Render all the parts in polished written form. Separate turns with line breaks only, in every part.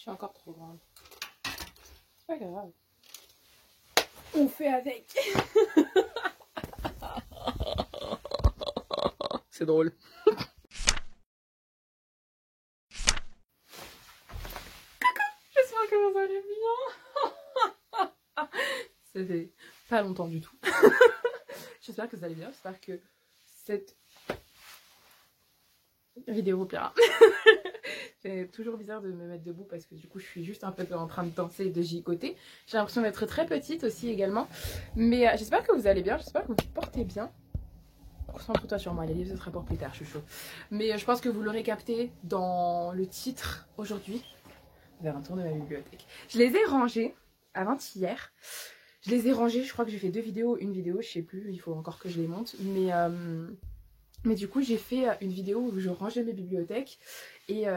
suis encore trop grande. C'est pas grave. On fait avec. C'est drôle. J'espère que vous allez bien. Ça fait pas longtemps du tout. J'espère que vous allez bien. J'espère que cette vidéo vous plaira. C'est toujours bizarre de me mettre debout parce que du coup je suis juste un peu en train de danser et de gigoter. J'ai l'impression d'être très petite aussi également. Mais j'espère que vous allez bien. J'espère que vous vous portez bien. Concentre-toi sur moi, les livres ce sera pour plus tard, je suis chaud. Mais je pense que vous l'aurez capté dans le titre aujourd'hui. Vers un tour de ma bibliothèque. Je les ai rangés avant-hier. Je les ai rangés, je crois que j'ai fait une vidéo, je sais plus, il faut encore que je les monte. Mais du coup, j'ai fait une vidéo où je rangeais mes bibliothèques et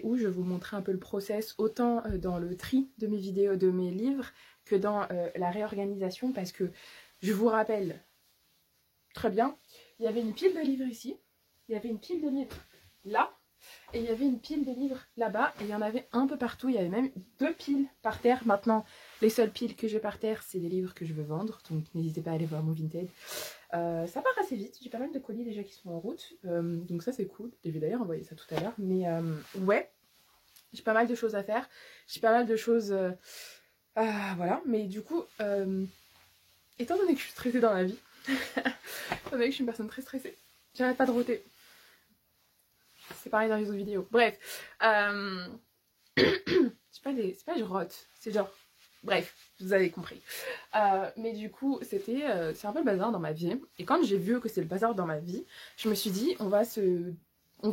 où je vous montrais un peu le process, autant dans le tri de mes vidéos, de mes livres, que dans la réorganisation, parce que je vous rappelle très bien, il y avait une pile de livres ici, il y avait une pile de livres là, et il y avait une pile de livres là-bas, et il y en avait un peu partout, il y avait même 2 piles par terre. Maintenant, les seules piles que j'ai par terre, c'est des livres que je veux vendre, donc n'hésitez pas à aller voir mon Vinted. Ça part assez vite, j'ai pas mal de colis déjà qui sont en route, donc ça c'est cool. Je vais d'ailleurs envoyer ça tout à l'heure, mais ouais, j'ai pas mal de choses à faire, j'ai pas mal de choses, voilà, mais du coup, étant donné que je suis stressée dans la vie, étant donné que je suis une personne très stressée, j'arrête pas de rôter. C'est pareil dans les autres vidéos. Bref. C'est pas je rote. C'est genre... Bref, vous avez compris. Mais du coup, c'est un peu le bazar dans ma vie. Et quand j'ai vu que c'est le bazar dans ma vie, je me suis dit, on va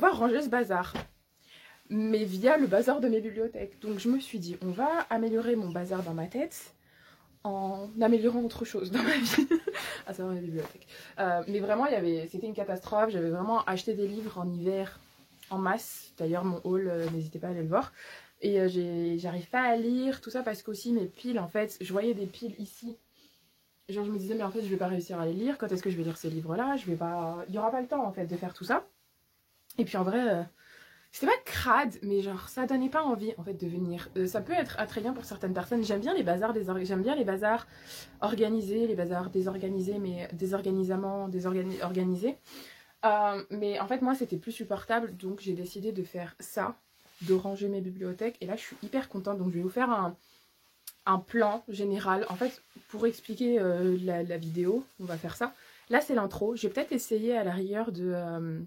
ranger ce bazar. Mais via le bazar de mes bibliothèques. Donc je me suis dit, on va améliorer mon bazar dans ma tête en améliorant autre chose dans ma vie. À savoir mes bibliothèques. Mais vraiment, c'était une catastrophe. J'avais vraiment acheté des livres en hiver en masse. D'ailleurs, mon haul, n'hésitez pas à aller le voir. Et j'arrive pas à lire tout ça parce qu'aussi mes piles, en fait, je voyais des piles ici. Genre, je me disais, mais en fait, je vais pas réussir à les lire. Quand est-ce que je vais lire ces livres-là? Il y aura pas le temps, en fait, de faire tout ça. Et puis, en vrai, c'était pas crade, mais genre, ça donnait pas envie, en fait, de venir. Ça peut être attrayant pour certaines personnes. J'aime bien les bazars organisés, les bazars désorganisés, mais organisés. Mais en fait, moi, c'était plus supportable, donc j'ai décidé de faire ça, de ranger mes bibliothèques. Et là, je suis hyper contente, donc je vais vous faire un plan général. En fait, pour expliquer la vidéo, on va faire ça. Là, c'est l'intro. Je vais peut-être essayer à la rigueur de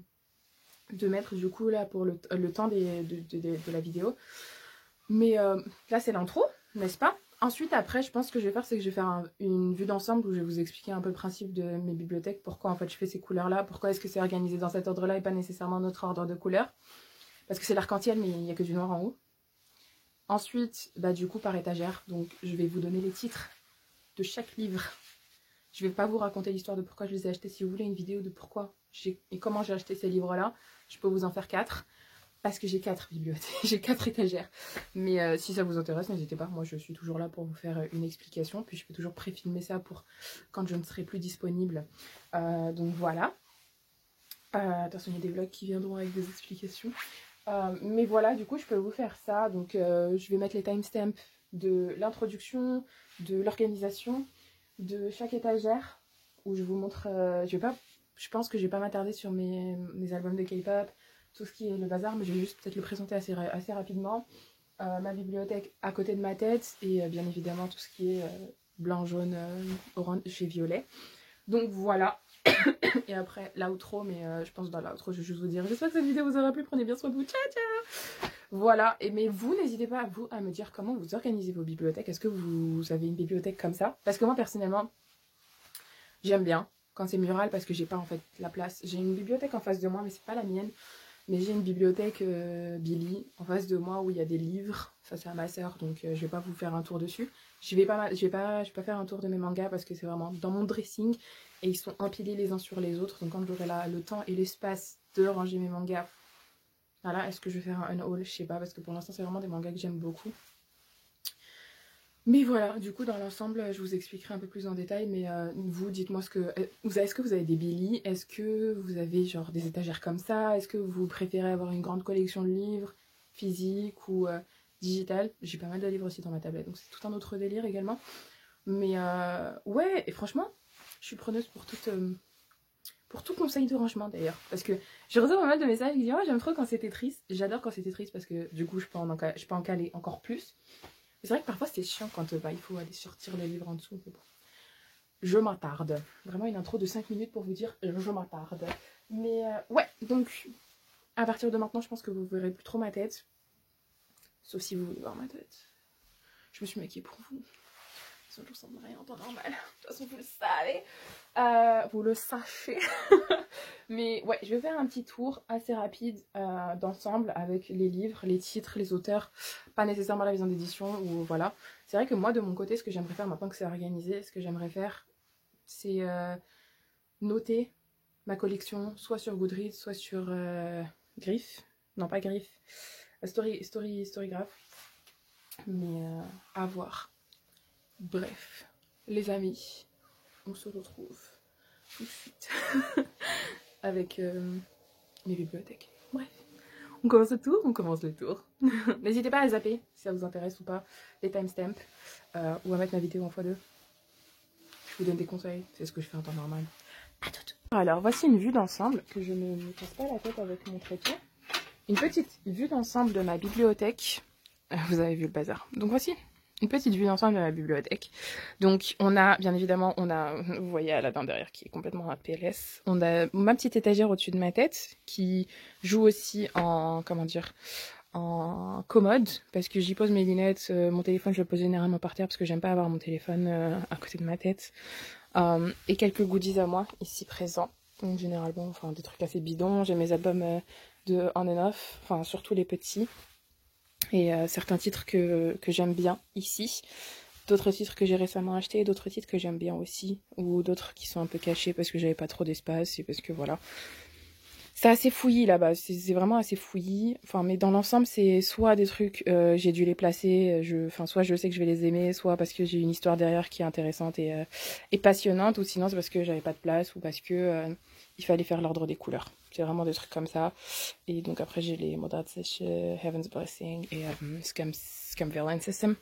mettre du coup là pour le temps de la vidéo. Mais là, c'est l'intro, n'est-ce pas? Ensuite, après, je pense que je vais faire, c'est que je vais faire une vue d'ensemble où je vais vous expliquer un peu le principe de mes bibliothèques, pourquoi en fait je fais ces couleurs-là, pourquoi est-ce que c'est organisé dans cet ordre-là et pas nécessairement notre ordre de couleurs. Parce que c'est l'arc-en-ciel, mais il n'y a que du noir en haut. Ensuite, bah, du coup, par étagère, donc je vais vous donner les titres de chaque livre. Je ne vais pas vous raconter l'histoire de pourquoi je les ai achetés. Si vous voulez une vidéo de pourquoi et comment j'ai acheté ces livres-là, je peux vous en faire 4. Parce que j'ai 4 bibliothèques, j'ai 4 étagères. Mais si ça vous intéresse, n'hésitez pas. Moi, je suis toujours là pour vous faire une explication. Puis je peux toujours pré-filmer ça pour quand je ne serai plus disponible. Donc voilà. Attention, il y a des vlogs qui viendront avec des explications. Mais voilà, du coup, je peux vous faire ça. Donc je vais mettre les timestamps de l'introduction, de l'organisation, de chaque étagère. Où je vous montre... je pense que je vais pas m'attarder sur mes albums de K-pop, tout ce qui est le bazar, mais je vais juste peut-être le présenter assez rapidement. Ma bibliothèque à côté de ma tête et bien évidemment tout ce qui est blanc, jaune, orange et violet. Donc voilà. Et après l'outro, mais je pense que dans l'outro je vais juste vous dire j'espère que cette vidéo vous aura plu, prenez bien soin de vous, ciao ciao. Voilà, mais vous n'hésitez pas à me dire comment vous organisez vos bibliothèques. Est-ce que vous avez une bibliothèque comme ça? Parce que moi personnellement j'aime bien quand c'est mural parce que j'ai pas en fait la place. J'ai une bibliothèque en face de moi mais c'est pas la mienne. Mais j'ai une bibliothèque Billy en face de moi où il y a des livres. Ça c'est à ma soeur, donc je vais pas vous faire un tour dessus. Je vais pas faire un tour de mes mangas parce que c'est vraiment dans mon dressing et ils sont empilés les uns sur les autres. Donc quand j'aurai le temps et l'espace de ranger mes mangas, voilà. Est-ce que je vais faire un haul? Je sais pas parce que pour l'instant c'est vraiment des mangas que j'aime beaucoup. Mais voilà, du coup dans l'ensemble je vous expliquerai un peu plus en détail, mais vous dites-moi est-ce que vous avez des Billy? Est-ce que vous avez genre des étagères comme ça? Est-ce que vous préférez avoir une grande collection de livres physiques ou digital. J'ai pas mal de livres aussi dans ma tablette, donc c'est tout un autre délire également. Mais ouais, et franchement, je suis preneuse pour tout conseil de rangement d'ailleurs. Parce que je reçois pas mal de messages qui disent oh, j'aime trop quand c'était triste. J'adore quand c'était triste parce que du coup, je peux en caler encore plus. Mais c'est vrai que parfois, c'est chiant quand il faut aller sortir le livre en dessous. Bon. Je m'attarde. Vraiment une intro de 5 minutes pour vous dire je m'attarde. Mais ouais, donc à partir de maintenant, je pense que vous verrez plus trop ma tête. Sauf si vous voulez voir ma tête. Je me suis maquillée pour vous. Je ne ressemble à rien en temps normal. De toute façon, vous le savez. Vous le sachez. Mais ouais, je vais faire un petit tour assez rapide d'ensemble avec les livres, les titres, les auteurs. Pas nécessairement la maison d'édition ou voilà. C'est vrai que moi, de mon côté, ce que j'aimerais faire maintenant que c'est organisé, ce que j'aimerais faire, c'est noter ma collection soit sur Goodreads, soit sur Griff. Non, pas Griff. Storygraph. Mais à voir. Bref, les amis, on se retrouve tout de suite avec mes bibliothèques. Bref, on commence le tour. N'hésitez pas à zapper si ça vous intéresse ou pas, les timestamps, ou à mettre ma vidéo en x2. Je vous donne des conseils, c'est ce que je fais en temps normal. À toutes. Alors, voici une vue d'ensemble, que je ne me casse pas la tête avec mon trépied. Une petite vue d'ensemble de ma bibliothèque. Vous avez vu le bazar. Donc voici une petite vue d'ensemble de la bibliothèque. Donc on a, bien évidemment, vous voyez Aladdin derrière qui est complètement à PLS. On a ma petite étagère au-dessus de ma tête qui joue aussi en, comment dire, en commode parce que j'y pose mes lunettes. Mon téléphone, je le pose généralement par terre parce que j'aime pas avoir mon téléphone à côté de ma tête. Et quelques goodies à moi ici présents. Donc généralement, enfin des trucs assez bidons. J'ai mes albums de on and off, enfin surtout les petits. Et certains titres que j'aime bien ici, d'autres titres que j'ai récemment achetés, d'autres titres que j'aime bien aussi, ou d'autres qui sont un peu cachés parce que j'avais pas trop d'espace et parce que voilà. C'est assez fouillis là-bas, c'est vraiment assez fouillis. Enfin, mais dans l'ensemble, c'est soit des trucs, j'ai dû les placer, soit je sais que je vais les aimer, soit parce que j'ai une histoire derrière qui est intéressante et passionnante, ou sinon c'est parce que j'avais pas de place ou parce que il fallait faire l'ordre des couleurs. C'est vraiment des trucs comme ça. Et donc après, j'ai les Modern Session, Heaven's Blessing et Scum Villain System.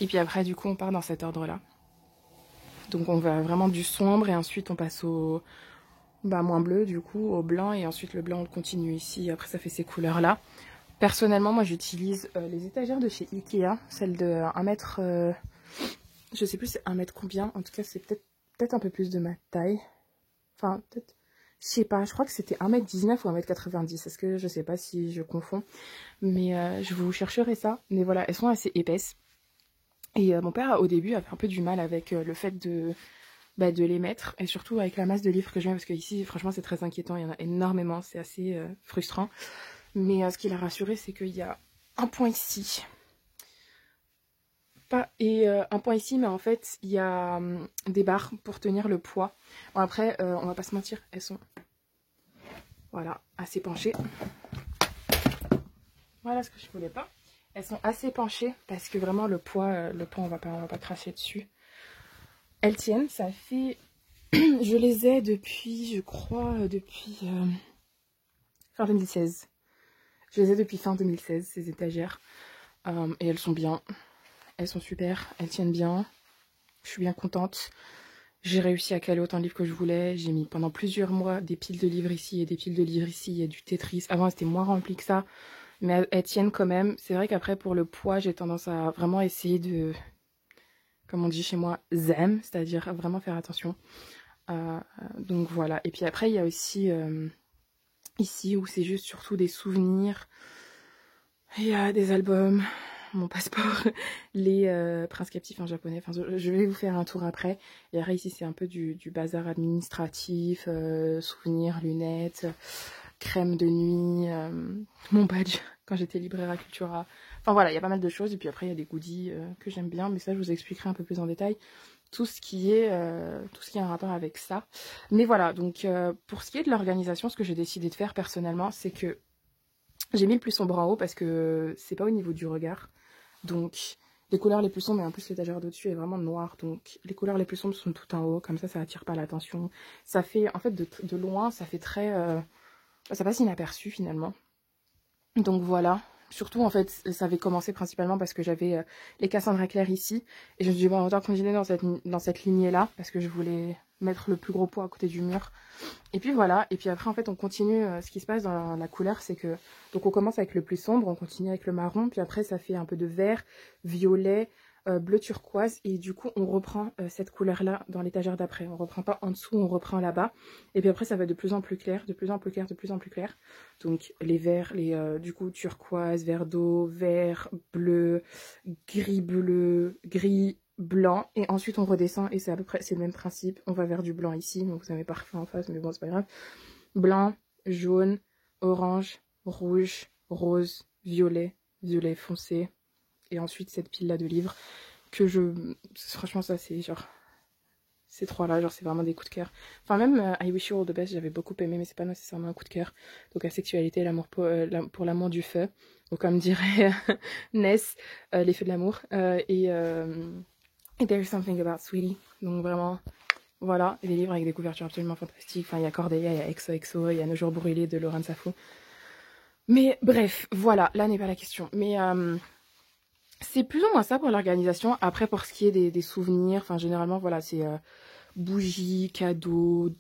Et puis après, du coup, on part dans cet ordre-là. Donc on va vraiment du sombre et ensuite on passe au moins bleu, du coup, au blanc. Et ensuite, le blanc, on le continue ici. Après, ça fait ces couleurs-là. Personnellement, moi, j'utilise les étagères de chez Ikea. Celle de 1 mètre... je sais plus c'est 1 mètre combien. En tout cas, c'est peut-être un peu plus de ma taille. Enfin, peut-être... Je sais pas, je crois que c'était 1m19 ou 1m90. Est-ce que je sais pas si je confonds. Mais je vous chercherai ça. Mais voilà, elles sont assez épaisses. Et mon père, au début, avait un peu du mal avec le fait de les mettre. Et surtout avec la masse de livres que j'ai. Parce que ici, franchement, c'est très inquiétant. Il y en a énormément. C'est assez frustrant. Mais ce qui l'a rassuré, c'est qu'il y a un point ici. Un point ici, mais en fait, il y a des barres pour tenir le poids. Bon, après, on va pas se mentir, elles sont, voilà, assez penchées. Voilà ce que je voulais pas. Elles sont assez penchées parce que vraiment le poids, on va pas cracher dessus. Elles tiennent, ça fait... je les ai depuis, je crois, depuis fin 2016. Je les ai depuis fin 2016, ces étagères. Et elles sont bien. Elles sont super, elles tiennent bien. Je suis bien contente. J'ai réussi à caler autant de livres que je voulais. J'ai mis pendant plusieurs mois des piles de livres ici et des piles de livres ici. Il y a du Tetris. Avant, c'était moins rempli que ça. Mais elles tiennent quand même. C'est vrai qu'après, pour le poids, j'ai tendance à vraiment essayer de, comme on dit chez moi, zem. C'est-à-dire vraiment faire attention. Donc voilà. Et puis après, il y a aussi ici où c'est juste surtout des souvenirs. Il y a des albums, mon passeport, les princes captifs en japonais. Enfin, je vais vous faire un tour après. Et après, ici, c'est un peu du bazar administratif, souvenirs, lunettes, crème de nuit, mon badge quand j'étais libraire à Cultura. Enfin voilà, il y a pas mal de choses. Et puis après, il y a des goodies que j'aime bien. Mais ça, je vous expliquerai un peu plus en détail. Tout ce qui est un rapport avec ça. Mais voilà, donc pour ce qui est de l'organisation, ce que j'ai décidé de faire personnellement, c'est que j'ai mis le plus sombre en haut parce que c'est pas au niveau du regard. Donc, les couleurs les plus sombres, mais en plus l'étagère d'au-dessus est vraiment noire. Donc, les couleurs les plus sombres sont tout en haut. Comme ça attire pas l'attention. Ça fait, en fait, de loin, ça fait très... ça passe inaperçu finalement. Donc voilà. surtout en fait ça avait commencé principalement parce que j'avais les Cassandra Clare ici et je me suis dit bon autant continuer dans cette lignée là parce que je voulais mettre le plus gros pot à côté du mur. Et puis voilà, et puis après en fait on continue, ce qui se passe dans la couleur c'est que, donc on commence avec le plus sombre, on continue avec le marron, puis après ça fait un peu de vert, violet, bleu turquoise, et du coup on reprend cette couleur là dans l'étagère d'après, on reprend pas en dessous, on reprend là-bas, et puis après ça va de plus en plus clair, de plus en plus clair, de plus en plus clair, donc les verts, du coup turquoise, vert d'eau, vert, bleu, gris, blanc, et ensuite on redescend et c'est à peu près c'est le même principe, on va vers du blanc ici, donc vous avez parfait en face mais bon c'est pas grave, blanc, jaune, orange, rouge, rose, violet, violet foncé, et ensuite cette pile là de livres que franchement ça c'est genre ces trois là, genre c'est vraiment des coups de cœur, enfin même I Wish You All the Best j'avais beaucoup aimé mais c'est pas nécessairement un coup de cœur, donc la sexualité, l'amour pour l'amour du feu, donc comme dirait Ness, les feux de l'amour, et There's Something About Sweetie, donc vraiment, voilà, et des livres avec des couvertures absolument fantastiques, enfin il y a Cordelia, il y a XOXO, il y a Nos jours brûlés de Laurent Safou, mais bref, voilà, là n'est pas la question, mais c'est plus ou moins ça pour l'organisation. Après pour ce qui est des souvenirs, enfin généralement voilà, c'est bougies, cadeaux,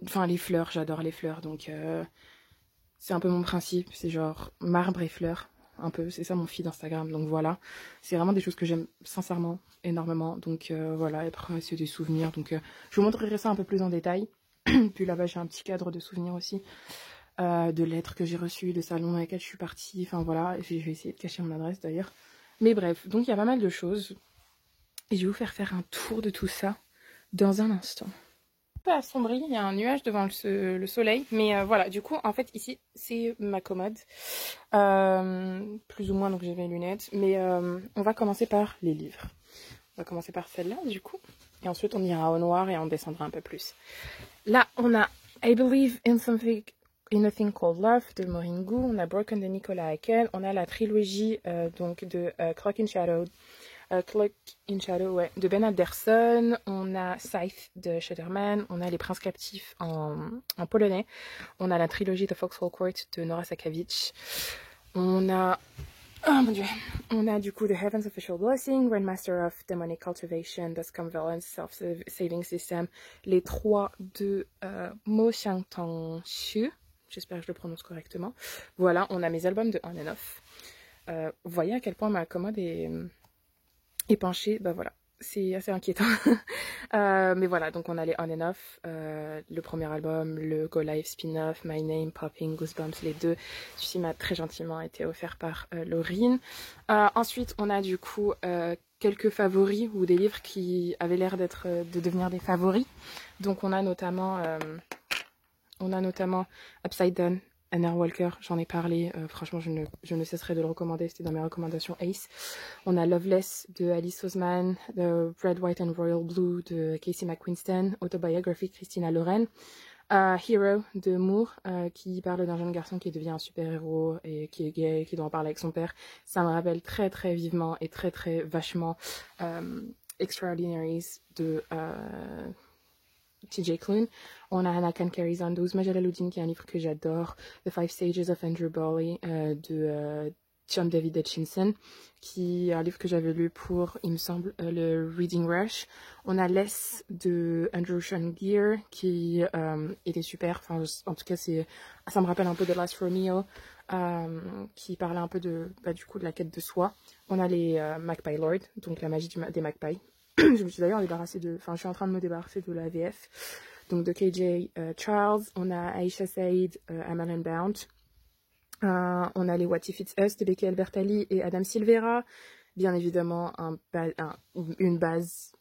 enfin les fleurs, j'adore les fleurs, donc c'est un peu mon principe, c'est genre marbre et fleurs, un peu, c'est ça mon feed Instagram, donc voilà, c'est vraiment des choses que j'aime sincèrement énormément, donc voilà, et après c'est des souvenirs, donc je vous montrerai ça un peu plus en détail, puis là-bas j'ai un petit cadre de souvenirs aussi, de lettres que j'ai reçues, de salons dans lesquels je suis partie, enfin voilà, et je vais essayer de cacher mon adresse d'ailleurs, mais bref, donc il y a pas mal de choses, et je vais vous faire un tour de tout ça dans un instant. Un peu assombri, il y a un nuage devant le soleil, mais voilà, du coup en fait ici c'est ma commode, plus ou moins, donc j'ai mes lunettes, mais on va commencer par les livres, on va commencer par celle-là du coup, et ensuite on ira au noir et on descendra un peu plus. Là on a I Believe in Something, in a Thing Called Love de Maureen Goo, on a Broken de Nicolas Haken, on a la trilogie donc de Clock in Shadow, Clock in Shadow, ouais, de Ben Anderson, on a Scythe de Shudderman, on a Les Princes Captifs en polonais, on a la trilogie de Foxhole Court de Nora Sakavich, on a, oh mon dieu, on a du coup The Heaven's Official Blessing, Grandmaster of Demonic Cultivation, The Scumvalence Self-Saving System, les trois de Mo Xiangtong-Xu, j'espère que je le prononce correctement. Voilà, on a mes albums de On and Off. Vous voyez à quel point ma commode est penchée, bah voilà, c'est assez inquiétant. Mais voilà, donc on a les On and Off, le premier album, le Go Live spin-off, My Name, Popping, Goosebumps, les deux. Celui-ci m'a très gentiment été offert par Laurine. Ensuite, on a du coup quelques favoris ou des livres qui avaient l'air de devenir des favoris. Donc on a notamment Upside Down, Anna Walker, j'en ai parlé, franchement je ne cesserai de le recommander, c'était dans mes recommandations Ace. On a Loveless de Alice Oseman, The Red, White and Royal Blue de Casey McQuiston, Autobiography de Christina Loren, Hero de Moore, qui parle d'un jeune garçon qui devient un super-héros et qui est gay, qui doit en parler avec son père. Ça me rappelle très très vivement et très très vachement Extraordinaries de TJ Klune. On a Anna Khan Carries On de Uzma Jalaluddin, qui est un livre que j'adore. The Five Stages of Andrew Bowley de John David Hutchinson, qui est un livre que j'avais lu pour, il me semble, le Reading Rush. On a Less de Andrew Sean Gear, qui était super. Enfin, en tout cas, ça me rappelle un peu de Last Romeo, qui parlait un peu du coup de la quête de soi. On a les Magpie Lord, donc la magie des Magpies. Je me suis d'ailleurs débarrassée je suis en train de me débarrasser de la VF, donc de KJ Charles. On a Aisha Said, Amal Bound. On a les What If It's Us de Becky Albertalli et Adam Silvera. Bien évidemment, une base,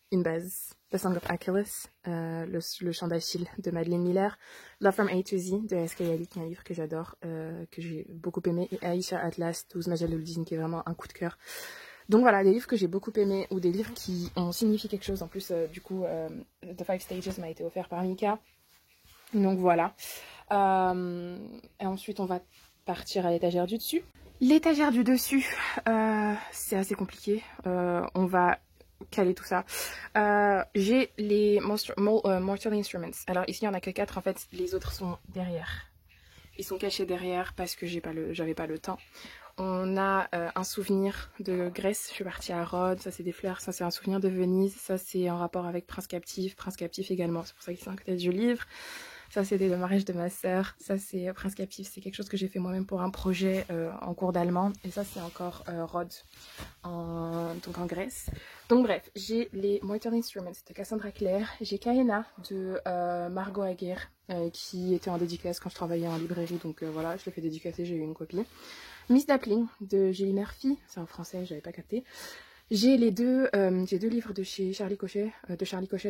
The Song of Achilles, le chant d'Achille de Madeleine Miller. Love from A to Z de S.K. Ali, qui est un livre que j'adore, que j'ai beaucoup aimé. Et Aisha Atlas de Uzma Jalaluddin, qui est vraiment un coup de cœur. Donc voilà, des livres que j'ai beaucoup aimés, ou des livres qui ont signifié quelque chose. En plus, du coup, The Five Stages m'a été offert par Mika. Donc voilà. Et ensuite, on va partir à l'étagère du dessus. L'étagère du dessus, c'est assez compliqué. On va caler tout ça. J'ai les Mortal Instruments. Alors ici, il n'y en a que 4. En fait, les autres sont derrière. Ils sont cachés derrière parce que j'avais pas le temps. on a un souvenir de Grèce. Je suis partie à Rhodes, ça c'est des fleurs, ça c'est un souvenir de Venise, ça c'est en rapport avec Prince Captif également, c'est pour ça qu'il c'est un côté du livre. Ça c'était le mariage de ma sœur, ça c'est Prince Captif, c'est quelque chose que j'ai fait moi-même pour un projet en cours d'allemand. Et ça c'est encore Rhodes, donc en Grèce. Donc bref, j'ai les Mortal Instruments de Cassandra Clare, j'ai Kaena de Margot Aguirre, qui était en dédicace quand je travaillais en librairie, donc voilà, je l'ai fait dédicacer, j'ai eu une copie. Miss Dappling de Julie Murphy, c'est en français, j'avais pas capté. J'ai j'ai deux livres de chez Charlie Cochet,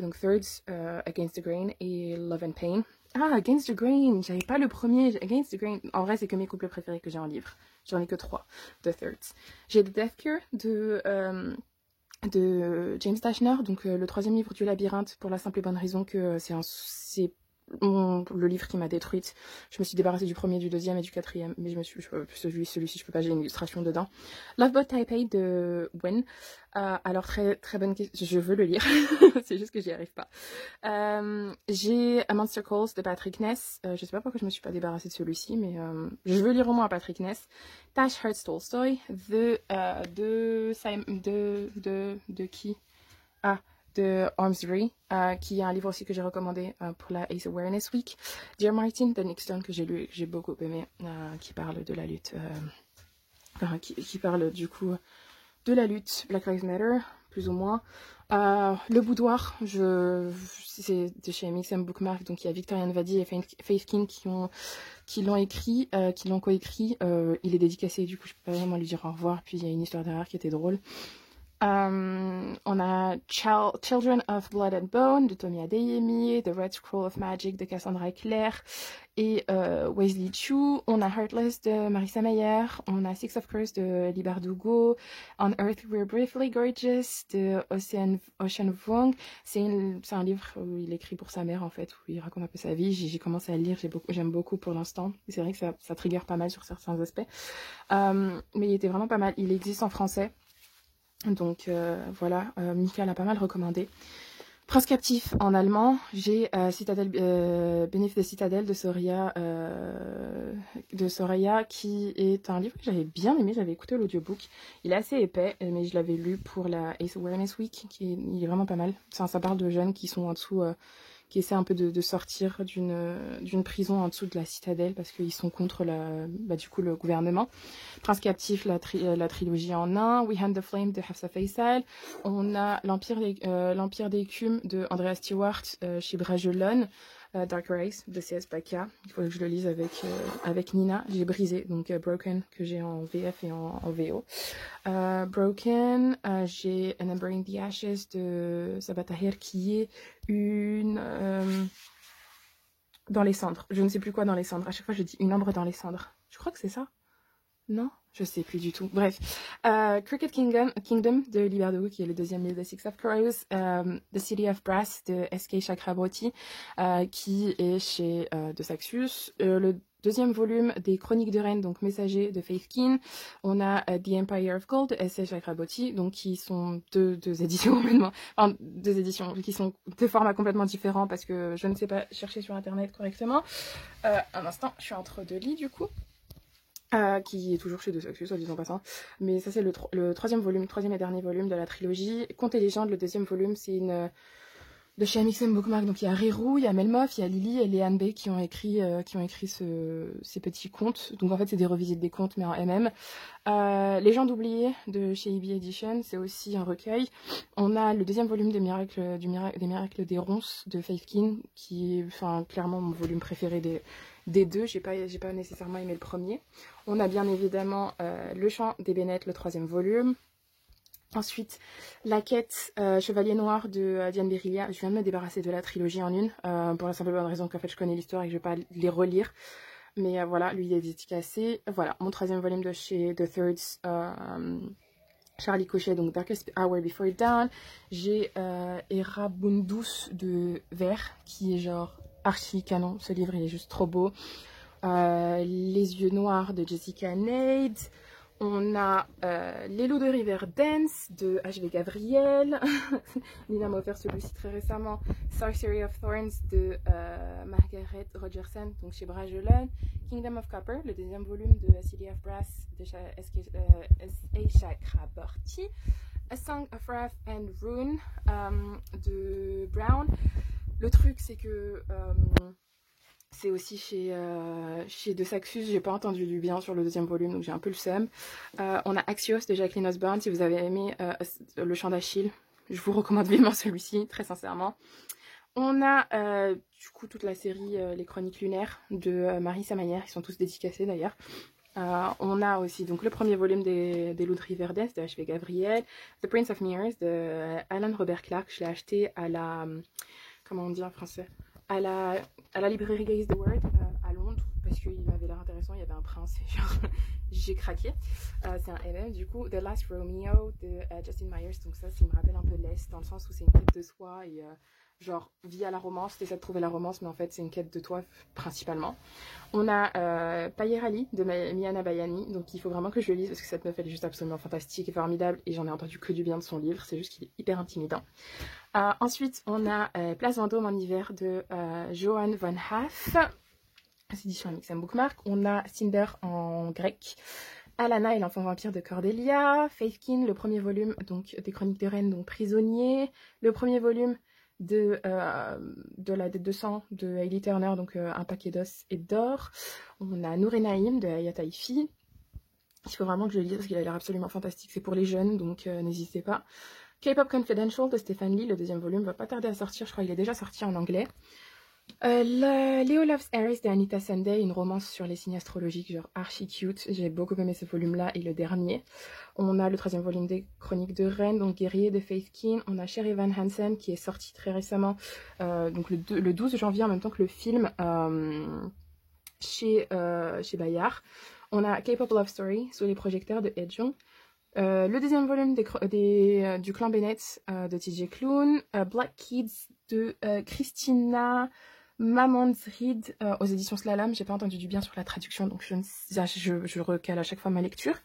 donc Thirds, Against the Grain et Love and Pain. Ah, Against the Grain, j'avais pas le premier, Against the Grain, en vrai c'est que mes couples préférés que j'ai en livre, j'en ai que 3, de Thirds. J'ai The Death Cure de James Dashner, donc le troisième livre du labyrinthe, pour la simple et bonne raison que c'est le livre qui m'a détruite. Je me suis débarrassée du premier, du deuxième et du quatrième, mais celui-ci je peux pas, j'ai une illustration dedans. Loveboat Taipei de Wen. Alors très très bonne question, je veux le lire, c'est juste que j'y arrive pas. J'ai A Monster Calls de Patrick Ness. Je sais pas pourquoi je me suis pas débarrassée de celui-ci, mais je veux lire au moins à Patrick Ness. Tash Hearts Tolstoy de qui? Ah, de Ormsbury, qui est un livre aussi que j'ai recommandé pour la Ace Awareness Week. Dear Martin de Nick Stone, que j'ai lu, que j'ai beaucoup aimé, qui parle de la lutte, qui parle du coup de la lutte Black Lives Matter, plus ou moins. Le Boudoir, c'est de chez MXM Bookmark, donc il y a Victoriane Vadi et Faith King qui l'ont écrit, qui l'ont coécrit. Il est dédicacé, du coup je peux pas vraiment lui dire au revoir, puis il y a une histoire derrière qui était drôle. On a Children of Blood and Bone de Tommy Adeyemi, The Red Scroll of Magic de Cassandra Clare et Wesley Chu. On a Heartless de Marissa Meyer. On a Six of Crows de Lee Bardugo. On Earth We're Briefly Gorgeous de Ocean Vuong. C'est un livre où il écrit pour sa mère en fait, où il raconte un peu sa vie. J'ai commencé à le lire, j'aime beaucoup pour l'instant. C'est vrai que ça trigger pas mal sur certains aspects. Mais il était vraiment pas mal. Il existe en français. Donc voilà, Mika l'a pas mal recommandé. Prince Captif en allemand, j'ai Bénéfice de Citadelle de Soraya, qui est un livre que j'avais bien aimé, j'avais écouté l'audiobook. Il est assez épais, mais je l'avais lu pour la Ace Awareness Week, il est vraiment pas mal. Ça parle de jeunes qui sont en dessous, qui essaient un peu de sortir d'une prison en dessous de la citadelle parce qu'ils sont contre du coup, le gouvernement. Prince Captif, la trilogie en un. We Hand the Flame de Hafsa Faisal. On a l'Empire d'écume de Andrea Stewart chez Bragelonne. Dark Race de C.S. Paca. Il faut que je le lise avec Nina. J'ai brisé, donc Broken, que j'ai en VF et en VO. Broken, j'ai An Ember in the Ashes de Sabah Tahir, qui est une... dans les cendres. Je ne sais plus quoi dans les cendres. À chaque fois, je dis une ombre dans les cendres. Je crois que c'est ça. Non, je sais plus du tout. Bref, Cricket Kingdom de Lee Bardugo, qui est le deuxième livre de Six of Crows. The City of Brass de S.K. Chakraborty, qui est chez De Saxus. Le deuxième volume des Chroniques de Rennes, donc Messager de Faith King. On a The Empire of Gold de S.K. Chakraborty, donc qui sont deux éditions complètement, enfin deux éditions qui sont de formats complètement différents parce que je ne sais pas chercher sur internet correctement. Un instant, je suis entre deux lits du coup. Qui est toujours chez De Saxus, soit disant passant. Mais ça, c'est le troisième et dernier volume de la trilogie. Contes et légendes, le deuxième volume, c'est une de chez MXM Bookmark. Donc il y a Rirou, il y a Melmoth, il y a Lily et Léane B qui ont écrit ces petits contes. Donc en fait, c'est des revisites des contes, mais en MM. Légendes oubliées de chez EB Edition, c'est aussi un recueil. On a le deuxième volume des miracles des ronces de Faith King, qui est clairement mon volume préféré des deux. J'ai pas nécessairement aimé le premier. On a bien évidemment Le Chant des Bennett, le troisième volume. Ensuite, La Quête Chevalier Noir de Diane Berilla. Je viens de me débarrasser de la trilogie en une, pour la simple bonne raison qu'en fait je connais l'histoire et que je vais pas les relire. Mais voilà, lui il est dédicacé. Voilà, mon troisième volume de chez The Thirds, Charlie Cochet, donc Darkest Hour Before Dawn. J'ai Erabundus de Vert, qui est genre archi canon. Ce livre il est juste trop beau. Les Yeux Noirs de Jessica Nade. On a Les loups de Riverdance de H.V. Gabriel. Nina m'a offert celui-ci très récemment. Sorcery of Thorns de Margaret Rogerson, donc chez Bragelonne. Kingdom of Copper, le deuxième volume de City of Brass de S.A. Chakraborty. A Song of Wrath and Rune de Brown. Le truc, c'est que c'est aussi chez De Saxus, j'ai pas entendu du bien sur le deuxième volume, donc j'ai un peu le seum. On a Axios de Jacqueline Osborne, si vous avez aimé Le Chant d'Achille, je vous recommande vivement celui-ci, très sincèrement. On a du coup toute la série Les Chroniques Lunaires de Marie Samanière, ils sont tous dédicacés d'ailleurs. On a aussi donc le premier volume des Loups de Riverdance de H.V. Gabriel, The Prince of Mirrors de Alan Robert Clark, je l'ai acheté à la... comment on dit en français, à la librairie Gaze the Word à Londres, parce qu'il m'avait l'air intéressant, il y avait un prince et genre j'ai craqué. C'est un MM du coup. The Last Romeo de Justin Myers, donc ça me rappelle un peu l'Est, dans le sens où c'est une quête de soi et genre via la romance, t'essaies de trouver la romance, mais en fait c'est une quête de toi principalement. On a Payerali de Miana Bayani, donc il faut vraiment que je le lise parce que cette meuf elle est juste absolument fantastique et formidable et j'en ai entendu que du bien de son livre, c'est juste qu'il est hyper intimidant. Ensuite on a Place Vendôme en hiver de Johan von Haff, édition Amixem Bookmark. On a Cinder en grec, Alana et l'enfant vampire de Cordelia, Faithkin, le premier volume donc des Chroniques de Rennes, donc Prisonnier, le premier volume de la dette de sang de Hailey Turner, donc un paquet d'os et d'or. On a Nour et Naïm de Hayat Haifi. Il faut vraiment que je le lise parce qu'il a l'air absolument fantastique. C'est pour les jeunes, donc n'hésitez pas. K-Pop Confidential de Stéphane Lee, le deuxième volume va pas tarder à sortir, je crois qu'il est déjà sorti en anglais. Leo Loves Aries de Anita Sunday, une romance sur les signes astrologiques, genre archi cute. J'ai beaucoup aimé ce volume-là et le dernier. On a le troisième volume des Chroniques de Rennes, donc Guerrier de Faithkin. On a Sherry Van Hansen qui est sorti très récemment, donc le 12 janvier en même temps que le film chez Bayard. On a K-Pop Love Story sous les projecteurs de Hejong. Le deuxième volume du clan Bennett de TJ Klune. Black Kids de Christina Mamanzrid aux éditions Slalom. J'ai pas entendu du bien sur la traduction, donc je recale à chaque fois ma lecture.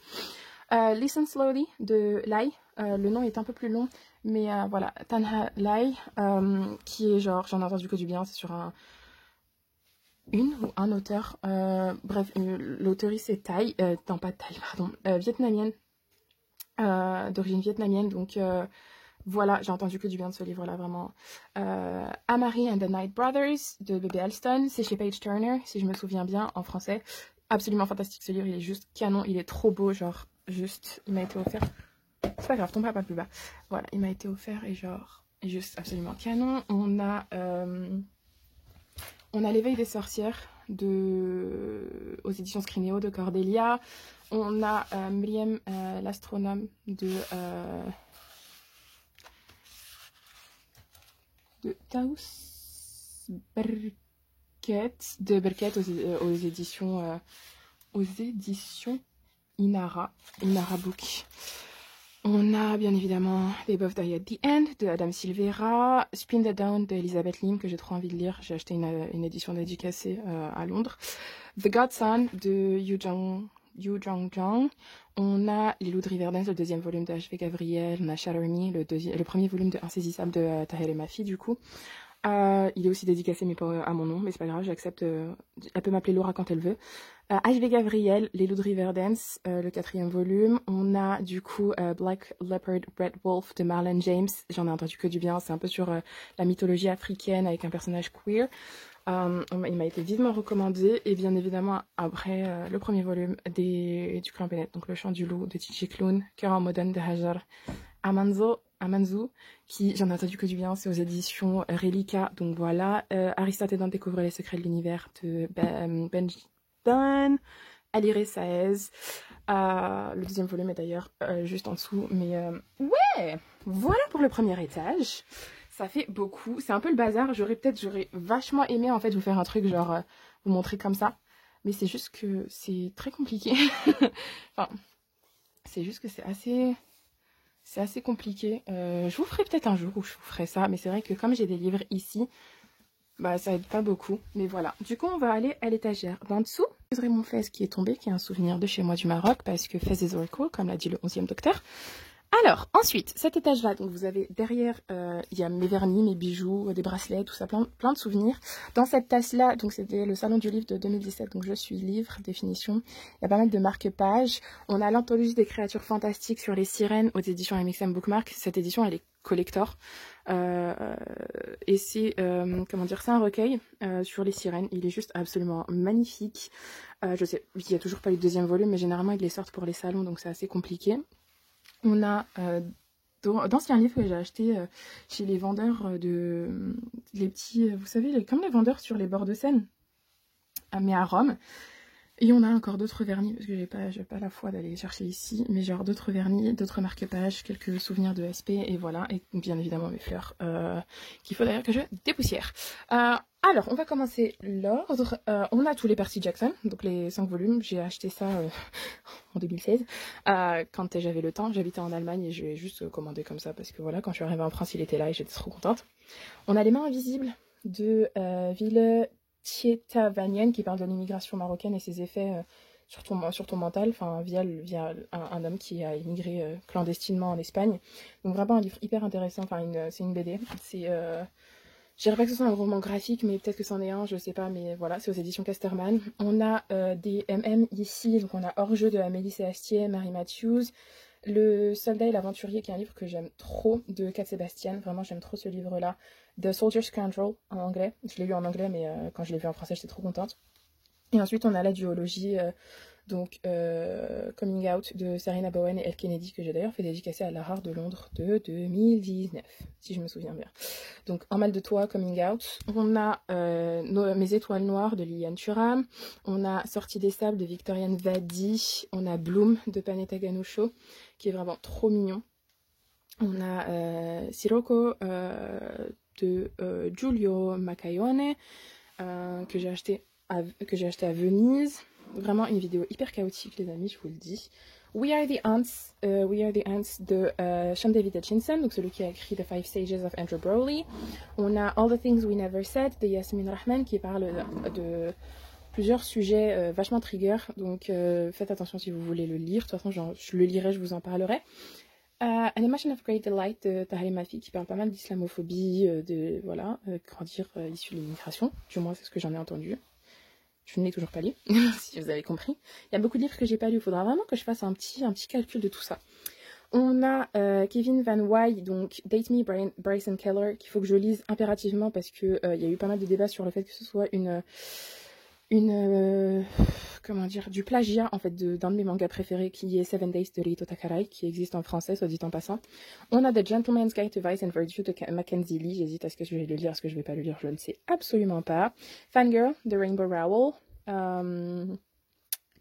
Listen Slowly de Lai. Le nom est un peu plus long, mais voilà, Tanha Lai, qui est genre, j'en ai entendu que du bien, c'est sur une ou un auteur, bref, l'auteuriste c'est Thaï, non pas Thaï, pardon, vietnamienne, d'origine vietnamienne, donc voilà, j'ai entendu que du bien de ce livre-là, vraiment. Amari and the Night Brothers de Bébé Alston, c'est chez Page Turner, si je me souviens bien, en français. Absolument fantastique ce livre, il est juste canon, il est trop beau, genre, juste, il m'a été offert. C'est pas grave, tombera pas plus bas. Voilà, il m'a été offert et genre, juste absolument canon. On a L'éveil des sorcières aux éditions Scrinéo de Cordelia. On a Miriam l'astronome de Taous Berket aux éditions Inara Book. On a bien évidemment Babe of Die at the End de Adam Silvera, Splendid Down de Elizabeth Lim que j'ai trop envie de lire, j'ai acheté une édition dédicacée à Londres. The Godson de Yu Zhang. On a Les Loups de Riverdance, le deuxième volume de H.V. Gabriel. On a Shatter Me, le premier volume de Insaisissable de Tahir et Mafi du coup. Il est aussi dédicacé mais pas à mon nom, mais c'est pas grave, j'accepte. Elle peut m'appeler Laura quand elle veut. H.V. Gabriel, Les Loups de Riverdance, le quatrième volume. On a du coup Black Leopard Red Wolf de Marlon James. J'en ai entendu que du bien, c'est un peu sur la mythologie africaine avec un personnage queer. Il m'a été vivement recommandé et bien évidemment après le premier volume du clan Bennett, donc Le Chant du Loup de TJ Klune, Cœur en Modène de Hajar Amanzu, qui j'en ai entendu que du bien, c'est aux éditions Relica, donc voilà. Aristote dans Découvrir les secrets de l'univers de Ben Alire Saez. Le deuxième volume est d'ailleurs juste en dessous, mais ouais, voilà pour le premier étage. Ça fait beaucoup, c'est un peu le bazar, j'aurais vachement aimé en fait vous faire un truc genre vous montrer comme ça, mais c'est juste que c'est très compliqué. Enfin, c'est juste que c'est assez compliqué. Je vous ferai peut-être un jour où je vous ferai ça, mais c'est vrai que comme j'ai des livres ici, bah ça aide pas beaucoup, mais voilà. Du coup, on va aller à l'étagère d'en dessous. Je poserai mon fez qui est tombé, qui est un souvenir de chez moi du Maroc, parce que fez is very cool, comme l'a dit le 11e docteur. Alors, ensuite, cet étage-là, donc vous avez derrière, il y a mes vernis, mes bijoux, des bracelets, tout ça, plein de souvenirs. Dans cette tasse-là, donc c'était le salon du livre de 2017, donc je suis livre, définition. Il y a pas mal de marque-pages. On a l'anthologie des créatures fantastiques sur les sirènes aux éditions MXM Bookmark. Cette édition, elle est collector. Et c'est, comment dire, c'est un recueil sur les sirènes. Il est juste absolument magnifique. Je sais, il n'y a toujours pas eu de deuxième volume, mais généralement, ils les sortent pour les salons, donc c'est assez compliqué. On a d'anciens livres que j'ai achetés chez les vendeurs les petits, vous savez, comme les vendeurs sur les bords de Seine, mais à Rome. Et on a encore d'autres vernis, parce que j'ai pas la foi d'aller les chercher ici, mais genre d'autres vernis, d'autres marque-pages, quelques souvenirs de SP, et voilà, et bien évidemment mes fleurs, qu'il faut d'ailleurs que je dépoussière. Alors, on va commencer l'ordre. On a tous les Percy Jackson, donc les 5 volumes. J'ai acheté ça en 2016, quand j'avais le temps. J'habitais en Allemagne et je l'ai juste commandé comme ça, parce que voilà, quand je suis arrivée en France, il était là et j'étais trop contente. On a Les Mains Invisibles de Ville Tietavanian, qui parle de l'immigration marocaine et ses effets sur ton mental, enfin via un homme qui a immigré clandestinement en Espagne. Donc vraiment un livre hyper intéressant, enfin c'est une BD. Je dirais pas que ce soit un roman graphique, mais peut-être que c'en est un, je sais pas, mais voilà, c'est aux éditions Casterman. On a des MM ici, donc on a Hors-jeu de Amélie Séastier, Marie Matthews, Le Soldat et l'Aventurier, qui est un livre que j'aime trop, de Cat Sébastien. Vraiment, j'aime trop ce livre-là. The Soldier's Scoundrel, en anglais. Je l'ai lu en anglais, mais quand je l'ai vu en français, j'étais trop contente. Et ensuite, on a la duologie, Coming Out de Sarina Bowen et Elle Kennedy, que j'ai d'ailleurs fait dédicacer à l'Art de Londres de 2019, si je me souviens bien. Donc, En mal de toi, Coming Out. On a Mes étoiles noires de Liliane Thuram. On a Sortie des sables de Victoriane Vadi. On a Bloom de Panetta Ganoucho, qui est vraiment trop mignon. On a Sirocco de Giulio Macaione, que j'ai acheté à Venise. Vraiment une vidéo hyper chaotique, les amis, je vous le dis. We Are the Ants de Sean David Hutchinson, donc celui qui a écrit The Five Stages of Andrew Brolly. On a All the Things We Never Said de Yasmin Rahman, qui parle de plusieurs sujets vachement trigger, donc faites attention si vous voulez le lire. De toute façon, je le lirai, je vous en parlerai. Animation of Great Delight de Tahari Mafi, qui parle pas mal d'islamophobie, grandir issu de l'immigration. Du moins, c'est ce que j'en ai entendu. Je ne l'ai toujours pas lu, si vous avez compris. Il y a beaucoup de livres que j'ai pas lus. Il faudra vraiment que je fasse un petit calcul de tout ça. On a Kevin Van Wy, donc Date Me, Bryson Keller, qu'il faut que je lise impérativement parce que il y a eu pas mal de débats sur le fait que ce soit du plagiat en fait d'un de mes mangas préférés qui est Seven Days de Rito Takarai, qui existe en français, soit dit en passant. On a The Gentleman's Guide to Vice and Virtue de Mackenzie Lee. J'hésite à ce que je vais le lire, à ce que je vais pas le lire, je ne sais absolument pas. Fangirl de Rainbow Rowell,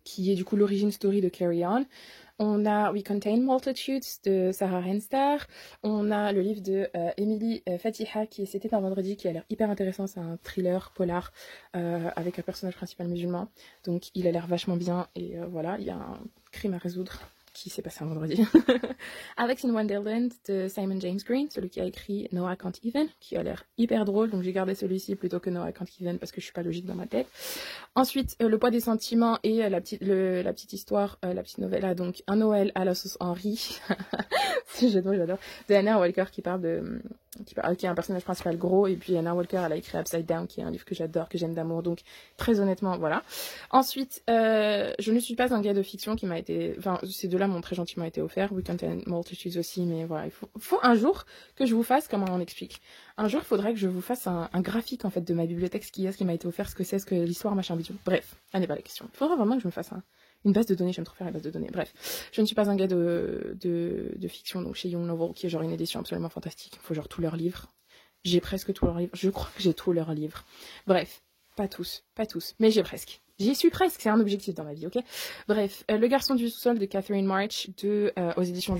qui est du coup l'origin story de Carry On. On a We Contain Multitudes de Sarah Renstar. On a le livre de Emily Fatiha qui est C'était un vendredi, qui a l'air hyper intéressant. C'est un thriller polar avec un personnage principal musulman. Donc il a l'air vachement bien et voilà, il y a un crime à résoudre qui s'est passé un vendredi. Alex in Wonderland de Simon James Green, celui qui a écrit Noah Can't Even, qui a l'air hyper drôle, donc j'ai gardé celui-ci plutôt que Noah Can't Even parce que je suis pas logique dans ma tête. Ensuite, Le poids des sentiments et la petite histoire, la petite novella, donc Un Noël à la sauce Henri, j'adore, de Anna Walker qui est un personnage principal gros, et puis Anna Walker, elle a écrit Upside Down, qui est un livre que j'adore, que j'aime d'amour, donc très honnêtement, voilà. Ensuite, je ne suis pas un gars de fiction qui m'a été, enfin, ces deux-là m'ont très gentiment été offerts, We Contain Multitudes aussi, mais voilà, il faut un jour que je vous fasse, comment on explique. Un jour, il faudrait que je vous fasse un graphique, en fait, de ma bibliothèque, ce qui m'a été offert, ce que c'est, ce que l'histoire, machin, bidule. Bref, ça n'est pas la question. Il faudra vraiment que je me fasse une base de données, j'aime trop faire les bases de données. Bref, je ne suis pas un gars de fiction, donc chez Young Novel, qui est genre une édition absolument fantastique. Il faut genre tous leurs livres. J'ai presque tous leurs livres. Je crois que j'ai tous leurs livres. Bref, pas tous, mais j'ai presque. J'y suis presque, c'est un objectif dans ma vie, ok. Bref, Le garçon du sous-sol de Catherine March, aux éditions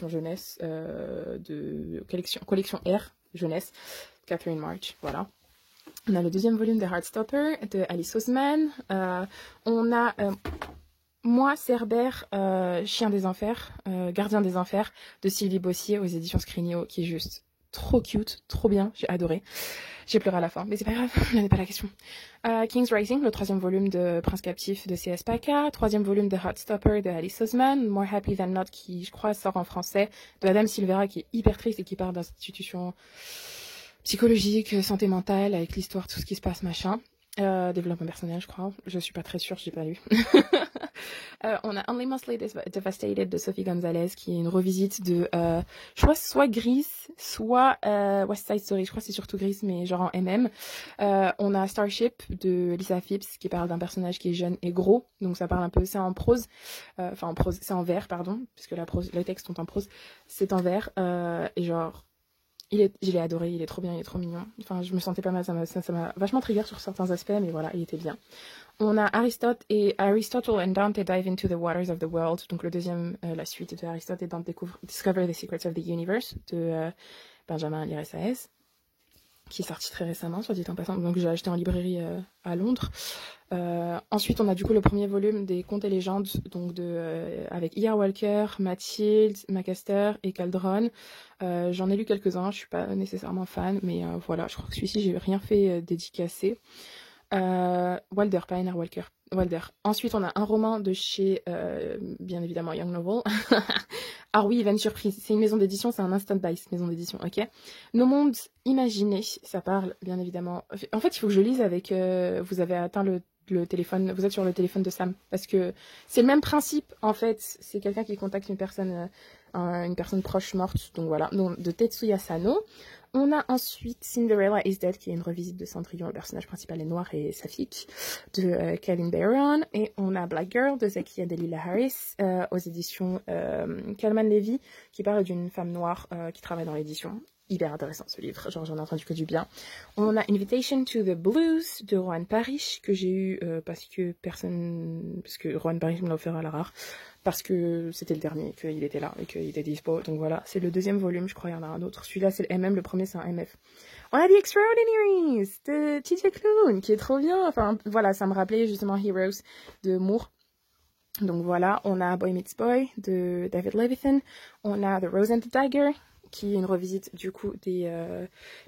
jeunesse, de collection R, jeunesse, Catherine March, voilà. On a le deuxième volume de Heartstopper de Alice Oseman. On a Moi, Cerbère, Chien des Enfers, Gardien des Enfers de Sylvie Bossier aux éditions Scrigno, qui est juste trop cute, trop bien, j'ai adoré. J'ai pleuré à la fin, mais c'est pas grave, là n'est pas la question. King's Rising, le troisième volume de Prince Captif de C.S. Paca, troisième volume de Heartstopper de Alice Oseman, More Happy Than Not qui, je crois, sort en français, de Adam Silvera qui est hyper triste et qui parle d'institutions psychologiques, santé mentale, avec l'histoire, tout ce qui se passe, machin. Développement personnel, je crois. Je suis pas très sûre, j'ai pas lu. On a Only Mostly Devastated de Sophie Gonzalez, qui est une revisite de, je crois, soit Grease, soit West Side Story. Je crois que c'est surtout Grease, mais genre en MM. On a Starship de Lisa Phipps, qui parle d'un personnage qui est jeune et gros. Donc ça parle un peu, c'est en prose. Enfin, en prose, c'est en vers, pardon, puisque les textes sont en prose. C'est en vers. Et genre, je l'ai adoré, il est trop bien, il est trop mignon. Enfin, je me sentais pas mal, ça m'a vachement trigger sur certains aspects, mais voilà, il était bien. On a Aristotle and Dante Dive into the Waters of the World, donc le deuxième, la suite de Aristote et Dante Discover the Secrets of the Universe de Benjamin Lire Saez, qui est sorti très récemment, soit dit en passant, donc j'ai acheté en librairie à Londres. Ensuite, on a du coup le premier volume des Contes et légendes, donc avec E.R. Walker, Mathilde, Macaster et Caldron. J'en ai lu quelques-uns, je suis pas nécessairement fan, mais voilà, je crois que celui-ci, j'ai rien fait dédicacé. Walder, pas N.R. Walker. Walder. Ensuite, on a un roman de chez, bien évidemment, Young Novel. Ah oui, Even Surprise. C'est une maison d'édition, c'est un instant buy, cette maison d'édition, ok. Nos mondes imaginés, ça parle, bien évidemment. En fait, il faut que je lise avec, vous avez atteint le téléphone, vous êtes sur le téléphone de Sam, parce que c'est le même principe, en fait. C'est quelqu'un qui contacte une personne proche morte, donc voilà, donc, de Tetsuya Sano. On a ensuite Cinderella is Dead, qui est une revisite de Cendrillon. Le personnage principal est noir et saphique, de Kevin Bayron. Et on a Black Girl de Zakiya Delila Harris, aux éditions Kalman Levy, qui parle d'une femme noire qui travaille dans l'édition. Hyper intéressant ce livre, genre j'en ai entendu que du bien. On a Invitation to the Blues de Rohan Parrish, que j'ai eu parce que Rohan Parrish me l'a offert à la rare, parce que c'était le dernier, qu'il était là et qu'il était dispo. Donc voilà, c'est le deuxième volume, je crois, il y en a un autre. Celui-là, c'est le MM, le premier, c'est un MF. On a The Extraordinaries de TJ Klune, qui est trop bien. Enfin, voilà, ça me rappelait justement Heroes de Moore. Donc voilà, on a Boy Meets Boy de David Levithan. On a The Rose and the Dagger, qui est une revisite du coup des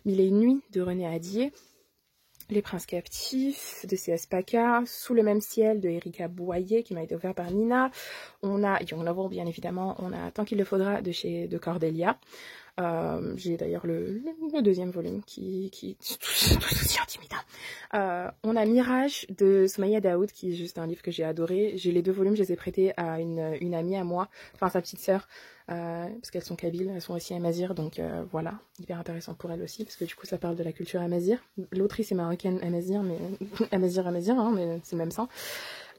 Mille et une nuits de René Hadier. Les Princes Captifs de C.S. Paca, Sous le même ciel de Erika Boyer qui m'a été offert par Nina. On a Young Novel bien évidemment, on a Tant qu'il le faudra de Cordelia. J'ai d'ailleurs le deuxième volume qui tout aussi intimidant. On a Mirage de Soumaïa Daoud qui est juste un livre que j'ai adoré. J'ai les deux volumes, je les ai prêtés à une amie à moi, enfin sa petite sœur, parce qu'elles sont kabyles, elles sont aussi amazighes, donc voilà, hyper intéressant pour elles aussi, parce que du coup ça parle de la culture amazigh. L'autrice est marocaine amazigh, mais amazigh, hein, mais c'est le même sang.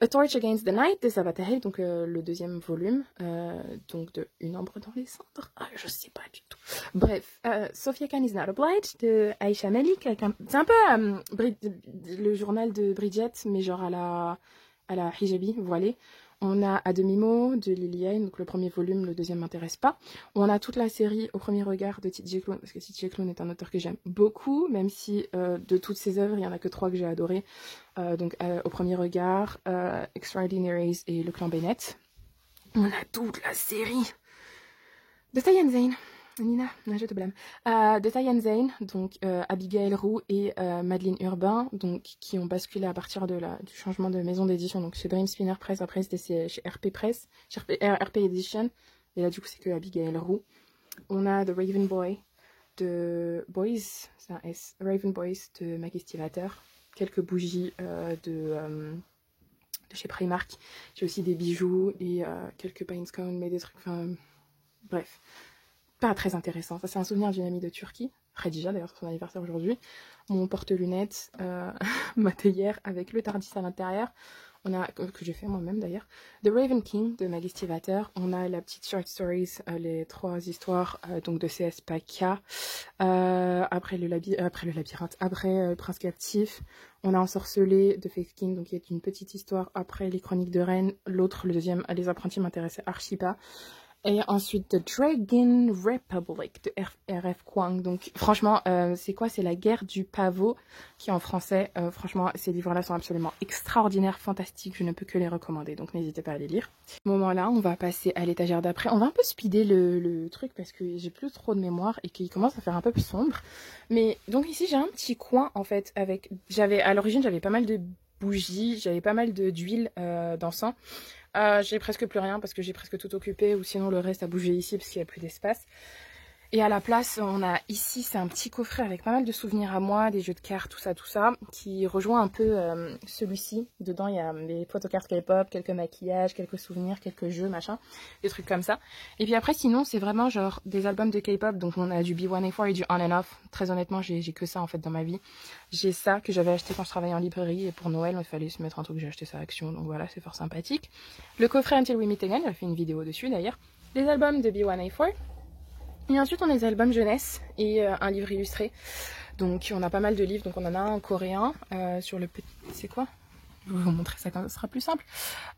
A Torch Against the Night de Sabatahel, donc le deuxième volume, donc de Une ombre dans les cendres. Ah, je sais pas du tout. Bref, Sophia Khan is not obliged de Aisha Malik. C'est un peu le journal de Bridget, mais genre à la hijabi, voilée. On a À demi-mot de Liliane, donc le premier volume, le deuxième m'intéresse pas. On a toute la série Au premier regard de TJ Klune, parce que TJ Klune est un auteur que j'aime beaucoup, même si de toutes ses œuvres, il n'y en a que 3 que j'ai adorées. Donc Au premier regard, Extraordinaries et Le clan Bennett. On a toute la série de Tayan Zane. Nina, je te blâme. De Tayan Zane, donc Abigail Roux et Madeleine Urbain, donc qui ont basculé à partir du changement de maison d'édition. Donc chez Dream Spinner Press, après c'était chez RP Press, chez RP Edition. Et là du coup c'est que Abigail Roux. On a The Raven Boy de Boys, c'est un S, Raven Boys de Maggie Stivater. Quelques bougies de chez Primark. J'ai aussi des bijoux et quelques pine cones, mais des trucs, enfin bref. Pas très intéressant. Ça, c'est un souvenir d'une amie de Turquie, Khadija, d'ailleurs, sur son anniversaire aujourd'hui. Mon porte-lunettes maté hier avec le Tardis à l'intérieur. On a, que j'ai fait moi-même d'ailleurs, The Raven King de Maggie Stivater. On a la petite short stories, les 3 histoires donc de C.S. Paca. Après le labyrinthe, après Prince Captif. On a Ensorcelé de Faithkin, donc qui est une petite histoire après les Chroniques de Rennes. L'autre, le deuxième, Les apprentis m'intéressaient archi pas. Et ensuite, The Dragon Republic de R.F. Kuang. Donc, franchement, c'est quoi? C'est la guerre du pavot, qui en français, franchement, ces livres-là sont absolument extraordinaires, fantastiques. Je ne peux que les recommander, donc n'hésitez pas à les lire. À ce moment-là, on va passer à l'étagère d'après. On va un peu speeder le truc parce que j'ai plus trop de mémoire et qu'il commence à faire un peu plus sombre. Mais, donc ici, j'ai un petit coin, en fait, avec... à l'origine, j'avais pas mal de bougies, j'avais pas mal d'huile d'encens. J'ai presque plus rien parce que j'ai presque tout occupé ou sinon le reste a bougé ici parce qu'il n'y a plus d'espace. Et à la place, on a ici, c'est un petit coffret avec pas mal de souvenirs à moi, des jeux de cartes, tout ça, qui rejoint un peu celui-ci. Dedans, il y a des photocartes K-pop, quelques maquillages, quelques souvenirs, quelques jeux, machin, des trucs comme ça. Et puis après, sinon, c'est vraiment genre des albums de K-pop, donc on a du B1A4 et du On and Off. Très honnêtement, j'ai que ça en fait dans ma vie. J'ai ça que j'avais acheté quand je travaillais en librairie et pour Noël, il fallait se mettre un truc, j'ai acheté ça à Action, donc voilà, c'est fort sympathique. Le coffret Until We Meet Again, j'ai fait une vidéo dessus d'ailleurs. Les albums de B1A4. Et ensuite, on a les albums jeunesse et un livre illustré. Donc, on a pas mal de livres. Donc, on en a un en coréen sur le petit... C'est quoi? Je vais vous montrer ça quand ce sera plus simple.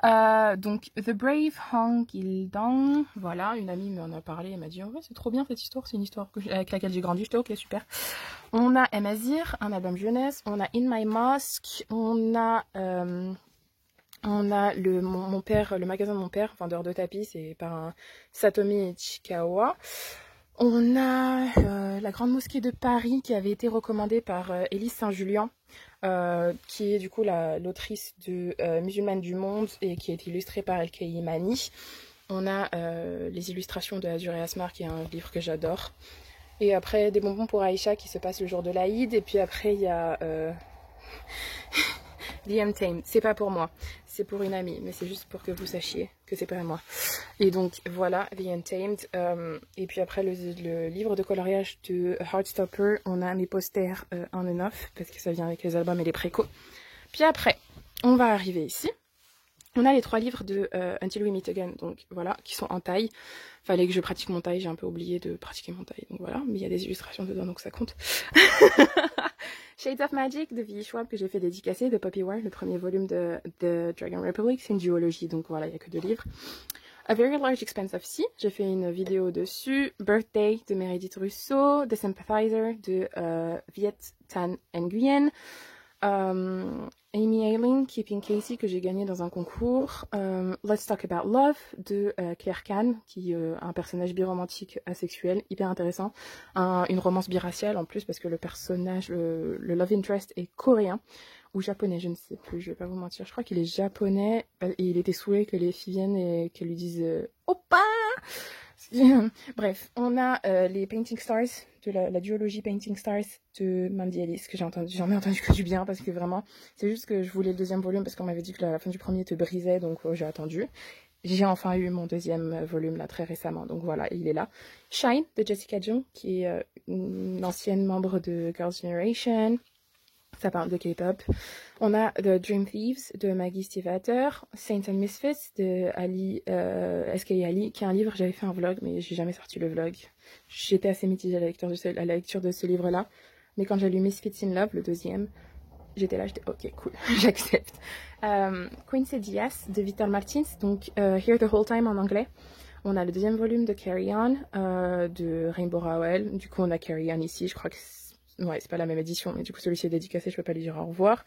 Donc, The Brave Hong Il-dong. Voilà, une amie m'en a parlé. Elle m'a dit, oh, ouais, c'est trop bien cette histoire. C'est une histoire avec laquelle j'ai grandi. J'étais ok, super. On a Amazir, un album jeunesse. On a In My Mosque. On a mon père, le magasin de mon père, vendeur de tapis. C'est par un Satomi Ichikawa. On a la Grande Mosquée de Paris qui avait été recommandée par Élise Saint-Julien, qui est du coup l'autrice de Musulmane du Monde et qui est illustrée par El-Kei Imani. On a les illustrations de Azur et Asmar qui est un livre que j'adore. Et après des bonbons pour Aïcha qui se passe le jour de l'Aïd. Et puis après il y a The Untamed. C'est pas pour moi, c'est pour une amie, mais c'est juste pour que vous sachiez que c'est pas moi. Et donc voilà, The Untamed. Et puis après le livre de coloriage de Heartstopper, on a mes posters on and off, parce que ça vient avec les albums et les précos. Puis après, on va arriver ici. On a les 3 livres de Until We Meet Again, donc voilà, qui sont en taille. Fallait que je pratique mon taille, j'ai un peu oublié de pratiquer mon taille, donc voilà. Mais il y a des illustrations dedans, donc ça compte. Shades of Magic de V. Schwab que j'ai fait dédicacer, de Poppy War, le premier volume de Dragon Republic. C'est une duologie, donc voilà, il n'y a que 2 livres. A Very Large Expanse of Sea, j'ai fait une vidéo dessus. Birthday de Meredith Russo. The Sympathizer de Viet Tan Nguyen. Amy Ailing, Keeping Casey, que j'ai gagné dans un concours. Let's Talk About Love de Claire Kahn, qui est un personnage biromantique asexuel, hyper intéressant. Une romance biraciale en plus, parce que le personnage, le love interest est coréen ou japonais, je ne sais plus, je vais pas vous mentir. Je crois qu'il est japonais et il était saoulé que les filles viennent et qu'elles lui disent Oppa. Bref, on a les Painting Stars, de la duologie Painting Stars de Mandy Ellis, que j'en ai entendu que du bien, parce que vraiment, c'est juste que je voulais le 2e volume, parce qu'on m'avait dit que la fin du premier te brisait, donc j'ai attendu. J'ai enfin eu mon 2e volume là très récemment, donc voilà, il est là. Shine de Jessica Jung, qui est une ancienne membre de Girls' Generation. Ça parle de K-pop. On a The Dream Thieves de Maggie Stiefvater, Saints and Misfits de Ali, SK Ali, qui est un livre, j'avais fait un vlog, mais j'ai jamais sorti le vlog. J'étais assez mitigée à la lecture de ce livre-là. Mais quand j'ai lu Misfits in Love, le 2e, j'étais là, j'étais ok, cool, j'accepte. Quincy Diaz de Vital Martins, donc Here the Whole Time en anglais. On a le 2e volume de Carry On, de Rainbow Rowell. Du coup, on a Carry On ici, je crois que ouais, c'est pas la même édition, mais du coup celui-ci est dédicacé, je peux pas lui dire au revoir.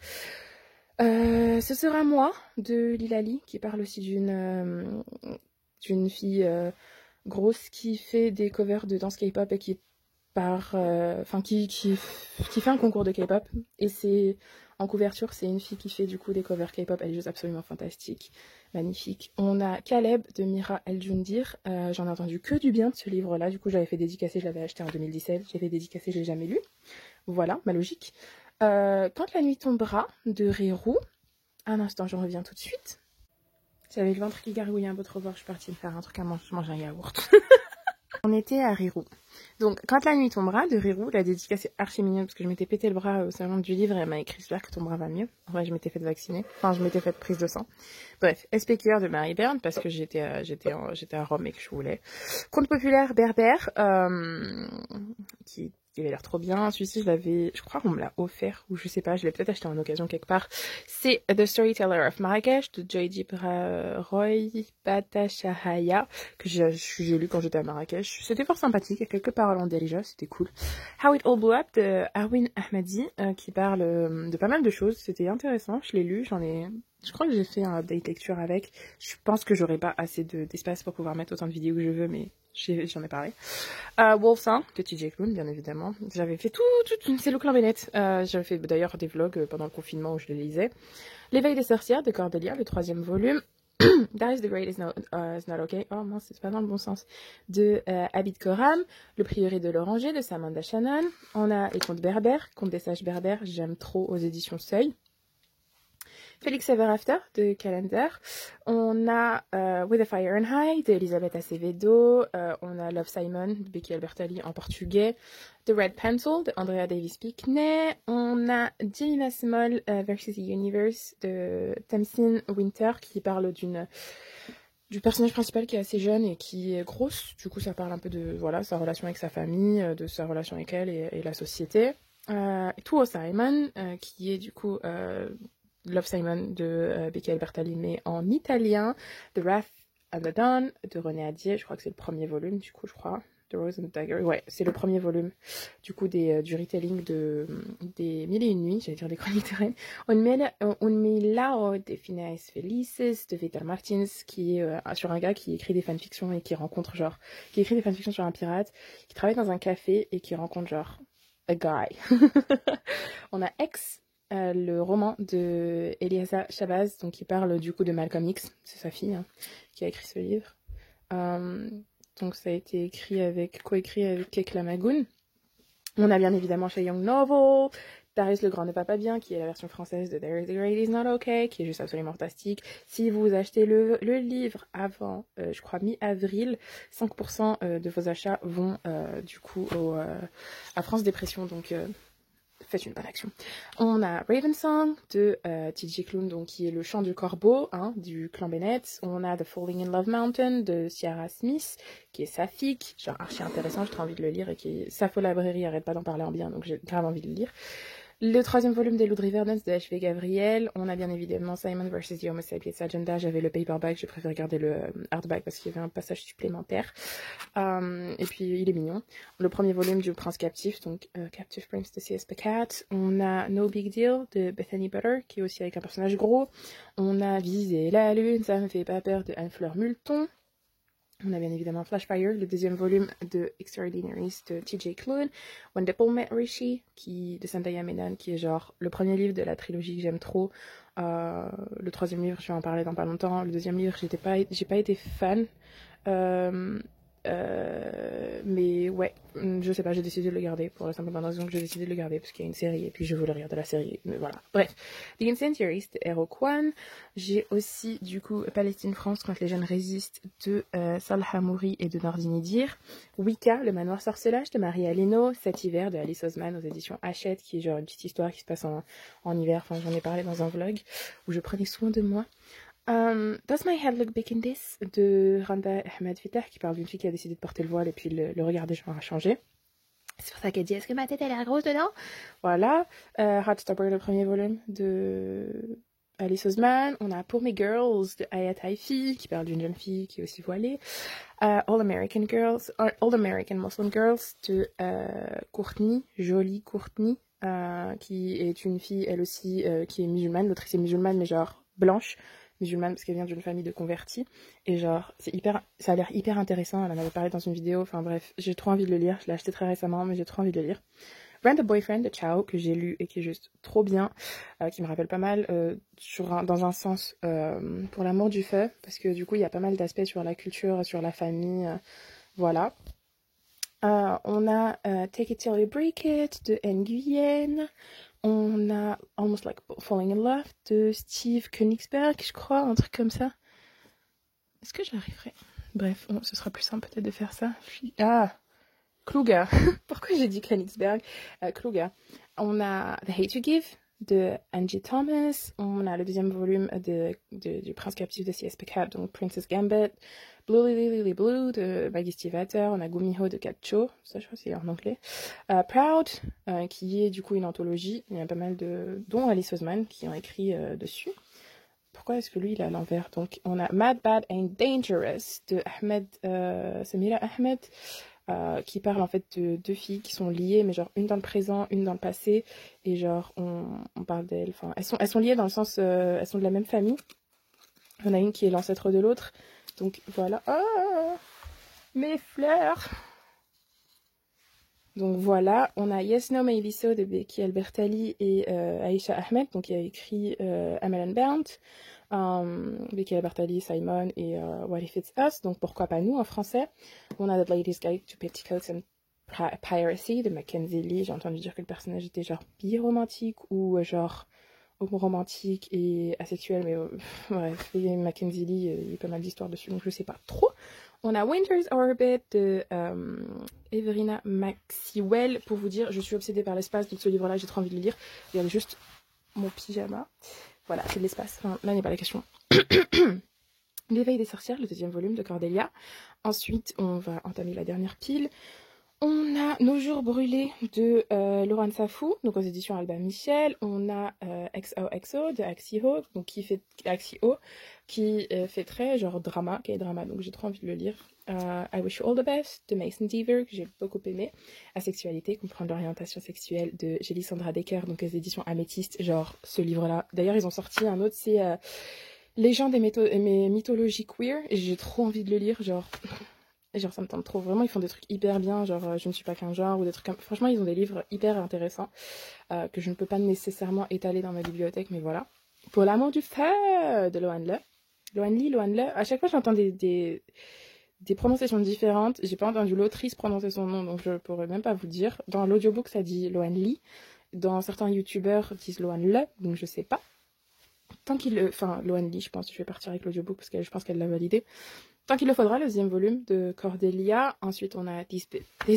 Ce sera moi, de Lilali, qui parle aussi d'une fille grosse qui fait des covers de danse K-pop et qui fait un concours de K-pop. Et c'est en couverture, c'est une fille qui fait du coup des covers K-pop, elle est juste absolument fantastique, magnifique. On a Caleb de Mira El Jundir, j'en ai entendu que du bien de ce livre-là, du coup j'avais fait dédicacer, je l'avais acheté en 2017, j'ai fait dédicacer, je l'ai jamais lu. Voilà, ma logique. Quand la nuit tombera, de Rérou. Un instant, j'en reviens tout de suite. J'avais le ventre qui gargouillait un peu trop fort, je suis partie me faire un truc à manger, un yaourt. On était à Rérou. Donc, quand la nuit tombera, de Rérou, la dédicace est archi mignonne parce que je m'étais pété le bras au salon du livre et elle m'a écrit j'espère que ton bras va mieux. En vrai, je m'étais fait vacciner. Enfin, je m'étais fait prise de sang. Bref, SPQR de Marie Berne parce que j'étais à Rome et que je voulais. Conte populaire berbère, qui il avait l'air trop bien. Celui-ci, je crois qu'on me l'a offert, ou je sais pas, je l'ai peut-être acheté en occasion quelque part. C'est The Storyteller of Marrakech de Joydeep Roy Patachahaya, que j'ai lu quand j'étais à Marrakech. C'était fort sympathique, il y a quelques paroles en déjà, c'était cool. How It All Blew Up de Arwin Ahmadi, qui parle de pas mal de choses. C'était intéressant, je l'ai lu, je crois que j'ai fait un update lecture avec. Je pense que j'aurai pas assez d'espace pour pouvoir mettre autant de vidéos que je veux, mais j'en ai parlé. Wolf Song de TJ Klune, bien évidemment. J'avais fait c'est le clan Bennett. J'avais fait d'ailleurs des vlogs pendant le confinement où je les lisais. L'éveil des sorcières de Cordelia, le 3e volume. Darius the Great is not okay. Oh mince, c'est pas dans le bon sens. De Abid Koram, Le prieuré de l'Oranger de Samantha Shannon. On a Les Contes berbères, Contes des sages berbères, j'aime trop, aux éditions Seuil. Félix Ever After de Calendar. On a With a Fire and High de Elisabeth Acevedo. On a Love Simon de Becky Albertalli en portugais. The Red Pencil de Andrea Davis Pickney. On a Jemima Small versus the Universe de Tamsin Winter qui parle du personnage principal qui est assez jeune et qui est grosse. Du coup, ça parle un peu de sa relation avec sa famille, de sa relation avec elle et la société. Tuo Simon, qui est du coup Love Simon de Becky Albertalli, mais en italien. The Wrath and the Dawn de René Adier, je crois que c'est le premier volume, du coup, je crois. The Rose and the Dagger, ouais, c'est le premier volume, du coup, du retelling des Mille et une nuits, j'allais dire des chroniques de Rennes. Un Milao de Phineas Felices de Vital Martins, qui est sur un gars qui écrit des fanfictions et qui écrit des fanfictions sur un pirate, qui travaille dans un café et qui rencontre, genre, a guy. On a X, le roman de Eliasa Shabazz, donc qui parle du coup de Malcolm X, c'est sa fille qui a écrit ce livre. Donc ça a été coécrit avec Kekla Magoun. On a bien évidemment chez Young Novel, Darius le Grand ne va pas bien, qui est la version française de Darius the Great is not okay, qui est juste absolument fantastique. Si vous achetez le livre avant, je crois mi-avril, 5% de vos achats vont du coup à France Dépression, donc faites une bonne action. On a Raven Song de TJ Klune, donc qui est le chant du corbeau du clan Bennett. On a The Falling in Love Mountain de Ciara Smith, qui est saphique, genre archi intéressant, j'ai trop envie de le lire, et qui est Sappho la Brairie, arrête pas d'en parler en bien, donc j'ai grave envie de le lire. Le 3e volume des Loups de Riverdance de H.V. Gabriel. On a bien évidemment Simon vs. The Homo Sapiens Agenda. J'avais le paperback, j'ai préféré garder le hardback parce qu'il y avait un passage supplémentaire. Et puis il est mignon. Le 1er volume du Prince Captif, donc Captive Prince de C.S. Pacat. On a No Big Deal de Bethany Butter, qui est aussi avec un personnage gros. On a Viser la Lune, ça me fait pas peur de Anne-Fleur Multon. On a bien évidemment Flashfire, le 2e volume de Extraordinaries de TJ Klune, When Dipple Met Rishi, de Sandaya Menon, qui est genre le premier livre de la trilogie que j'aime trop. Le 3e livre, je vais en parler dans pas longtemps. Le 2e livre, j'ai pas été fan. Mais ouais, je sais pas, j'ai décidé de le garder pour la simple bonne raison que j'ai décidé de le garder parce qu'il y a une série et puis je voulais regarder la série, mais voilà. Bref, The Incendiaries de Hero Kwan. J'ai aussi du coup Palestine France quand les jeunes résistent de Salah Hamouri et de Nordine Dir. Wicca, le manoir sorcelage de Marie Aleno. Cet hiver de Alice Oseman aux éditions Hachette, qui est genre une petite histoire qui se passe en hiver, enfin j'en ai parlé dans un vlog où je prenais soin de moi. Does My Head Look Big in This de Randa Ahmed Fittah, qui parle d'une fille qui a décidé de porter le voile et puis le regard des gens a changé. C'est pour ça qu'elle dit est-ce que ma tête elle est grosse dedans. Voilà. Heartstopper, le 1er volume de Alice Oseman. On a Pour Mes Girls de Ayat Haifi, qui parle d'une jeune fille qui est aussi voilée. All American Muslim Girls de Courtney, jolie Courtney, qui est une fille elle aussi qui est musulmane. L'autrice est musulmane mais genre blanche musulmane parce qu'elle vient d'une famille de convertis et genre ça a l'air hyper intéressant. Elle en avait parlé dans une vidéo, enfin bref, j'ai trop envie de le lire. Je l'ai acheté très récemment mais j'ai trop envie de le lire. Rent a Boyfriend de Chao, que j'ai lu et qui est juste trop bien, qui me rappelle pas mal dans un sens pour l'amour du feu, parce que du coup il y a pas mal d'aspects sur la culture, sur la famille, voilà. On a Take It Till You Break It de Nguyen. On a Almost Like Falling in Love de Steve Königsberg, je crois, un truc comme ça. Est-ce que j'arriverai? Bref, ce sera plus simple peut-être de faire ça. Kluger. Pourquoi j'ai dit Königsberg? Kluger. On a The Hate You Give de Angie Thomas. On a le deuxième volume du Prince captif de C.S. Pacat, donc Princess Gambit. Blue Lily Lily Blue de Maggie Stiefvater. On a Gumiho de Kat Cho, ça je crois que c'est en anglais. Proud, qui est du coup une anthologie. Il y a pas mal dont Alice Oseman qui ont écrit dessus. Pourquoi est-ce que lui il est à l'envers? Donc on a Mad, Bad and Dangerous de Samira Ahmed. Qui parle en fait de deux filles qui sont liées, mais genre une dans le présent, une dans le passé, et genre on parle d'elles, enfin elles sont liées dans le sens, elles sont de la même famille. On a une qui est l'ancêtre de l'autre, donc voilà. Oh, mes fleurs. Donc voilà, on a Yes No Maybe So de Becky Albertalli et Aisha Ahmed, donc qui a écrit Amal Bound. Becky Albertalli, Simon et What If It's Us, donc pourquoi pas nous en français. On a The Lady's Guide to Petticoats and Piracy de Mackenzie Lee. J'ai entendu dire que le personnage était genre biromantique ou genre romantique et asexuel, mais bref, Mackenzie Lee, il y a pas mal d'histoires dessus, donc je sais pas trop. On a Winter's Orbit de Everina Maxwell. Pour vous dire, je suis obsédée par l'espace, donc ce livre-là, j'ai trop envie de le lire. Regardez juste mon pyjama. Voilà, c'est de l'espace. Enfin, là n'est pas la question. L'éveil des sorcières, le deuxième volume de Cordelia. Ensuite, on va entamer la dernière pile. On a Nos jours brûlés de Laurent Safou, donc aux éditions Albin Michel. On a XOXO de Axio, donc qui fait très genre drama, qui est drama, donc j'ai trop envie de le lire. I Wish You All the Best de Mason Deaver, que j'ai beaucoup aimé. Asexualité, comprendre l'orientation sexuelle de Gélie Sandra Decker, donc aux éditions Améthyste, genre ce livre-là. D'ailleurs, ils ont sorti un autre, c'est Légendes et mythologies queer, et j'ai trop envie de le lire, genre ça me tente trop. Vraiment, ils font des trucs hyper bien, genre Je ne suis pas qu'un genre, ou des trucs comme... Franchement, ils ont des livres hyper intéressants que je ne peux pas nécessairement étaler dans ma bibliothèque, mais voilà. Pour l'amour du feu de Loan Le. À chaque fois, j'entends des prononciations différentes. J'ai pas entendu l'autrice prononcer son nom, donc je pourrais même pas vous dire. Dans l'audiobook, ça dit Loan Lee. Dans certains youtubeurs disent Loan Le, donc je sais pas. Tant qu'il le... Enfin, Loan Lee, je pense. Je vais partir avec l'audiobook parce que je pense qu'elle l'a validé. Tant qu'il le faudra, le deuxième volume de Cordelia. Ensuite, on a These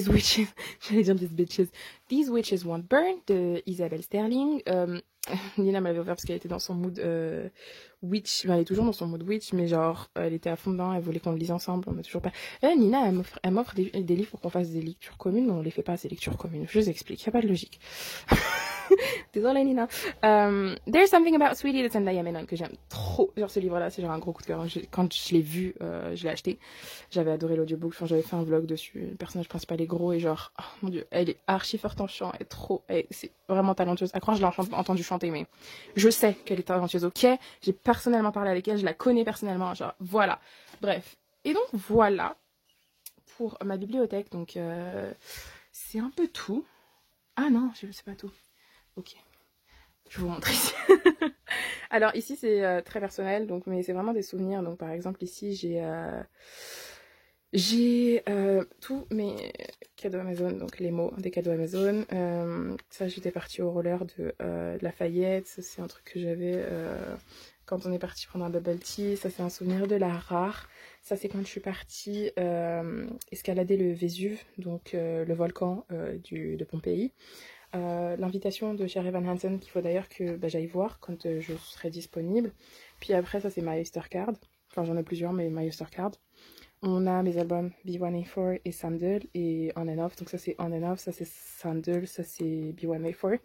Witches, j'allais dire These Bitches. These Witches Won't Burn de Isabelle Sterling. Nina m'avait offert parce qu'elle était dans son mood witch. Enfin, elle est toujours dans son mood witch, mais genre, elle était à fond dedans, elle voulait qu'on le lise ensemble. On a toujours pas. Nina, elle m'offre des livres pour qu'on fasse des lectures communes, mais on les fait pas, ces lectures communes. Je vous explique, y a pas de logique. Désolée Nina. There's Something About Sweetie de Zendaya Menon que j'aime trop. Genre ce livre-là, c'est genre un gros coup de cœur. Quand je l'ai vu, je l'ai acheté. J'avais adoré l'audiobook. Enfin, j'avais fait un vlog dessus. Le personnage principal est gros et genre, oh mon dieu, elle est archi forte en chant. C'est vraiment talentueuse. À croire, je l'ai entendu chanter, mais je sais qu'elle est talentueuse. Ok, j'ai personnellement parlé avec elle, je la connais personnellement. Genre voilà. Bref. Et donc voilà pour ma bibliothèque. Donc c'est un peu tout. Ah non, je sais pas tout. Ok, je vais vous montrer ici. Alors ici c'est très personnel, donc mais c'est vraiment des souvenirs. Donc par exemple ici j'ai tous mes cadeaux Amazon, donc les mots des cadeaux Amazon. Ça j'étais partie au roller de Lafayette, ça c'est un truc que j'avais quand on est parti prendre un bubble tea. Ça c'est un souvenir de la rare. Ça c'est quand je suis partie escalader le Vésuve, donc le volcan de Pompéi. L'invitation de Sherry Van Hansen qu'il faut d'ailleurs que j'aille voir quand je serai disponible. Puis après ça c'est My Oyster Card. Enfin j'en ai plusieurs mais My Oyster Card. On a mes albums B1A4 et Sandal et On and Off. Donc ça c'est On and Off, ça c'est Sandal, ça c'est B1A4.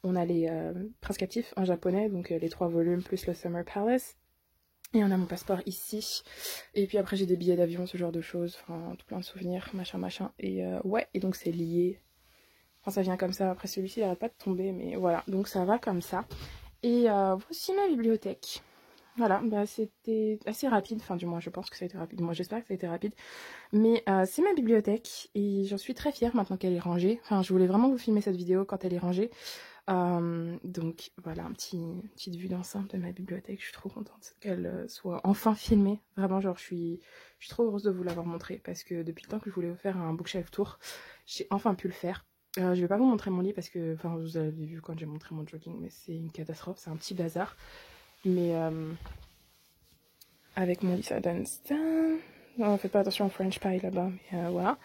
On a les Princes captifs en japonais, donc les 3 volumes plus le Summer Palace. Et on a mon passeport ici. Et puis après j'ai des billets d'avion, ce genre de choses. Enfin tout plein de souvenirs, machin. Et ouais, et donc c'est lié. Enfin, ça vient comme ça. Après, celui-ci, il n'arrête pas de tomber. Mais voilà, donc ça va comme ça. Et voici ma bibliothèque. Voilà, c'était assez rapide. Enfin, du moins, je pense que ça a été rapide. Moi, j'espère que ça a été rapide. Mais c'est ma bibliothèque. Et j'en suis très fière maintenant qu'elle est rangée. Enfin, je voulais vraiment vous filmer cette vidéo quand elle est rangée. Donc, voilà, petite vue d'ensemble de ma bibliothèque. Je suis trop contente qu'elle soit enfin filmée. Vraiment, genre, je suis trop heureuse de vous l'avoir montrée. Parce que depuis le temps que je voulais vous faire un bookshelf tour, j'ai enfin pu le faire. Je vais pas vous montrer mon lit parce que, enfin, vous avez vu quand j'ai montré mon jogging, mais c'est une catastrophe, c'est un petit bazar. Mais avec mon lit, ça donne ça. Non, faites pas attention au French pie là-bas, mais voilà.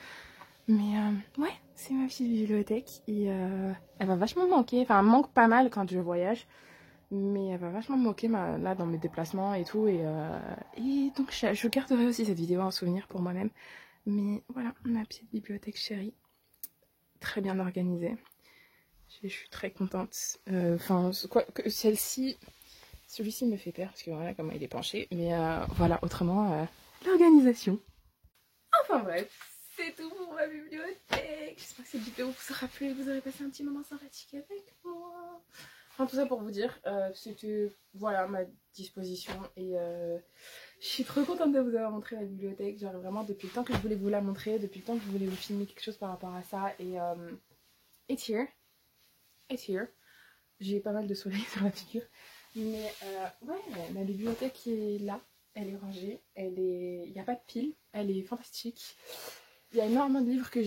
Mais ouais, c'est ma petite bibliothèque et elle va vachement me manquer. Enfin, elle me manque pas mal quand je voyage, mais elle va vachement me manquer là dans mes déplacements et tout. Et donc, je garderai aussi cette vidéo en souvenir pour moi-même. Mais voilà, ma petite bibliothèque chérie, très bien organisée. Je suis très contente. Enfin, celle-ci, celui-ci me fait peur parce que voilà comment il est penché. Mais voilà, autrement, l'organisation. Enfin bref, c'est tout pour ma bibliothèque. J'espère que cette vidéo vous aura plu et que vous aurez passé un petit moment sympathique avec moi. Enfin, tout ça pour vous dire, c'était voilà ma disposition et je suis trop contente de vous avoir montré la bibliothèque. Genre vraiment depuis le temps que je voulais vous la montrer, depuis le temps que je voulais vous filmer quelque chose par rapport à ça et it's here, it's here. J'ai pas mal de soleil sur la figure, mais ouais, ma bibliothèque est là, elle est rangée, il n'y a pas de pile, elle est fantastique. Il y a énormément de livres que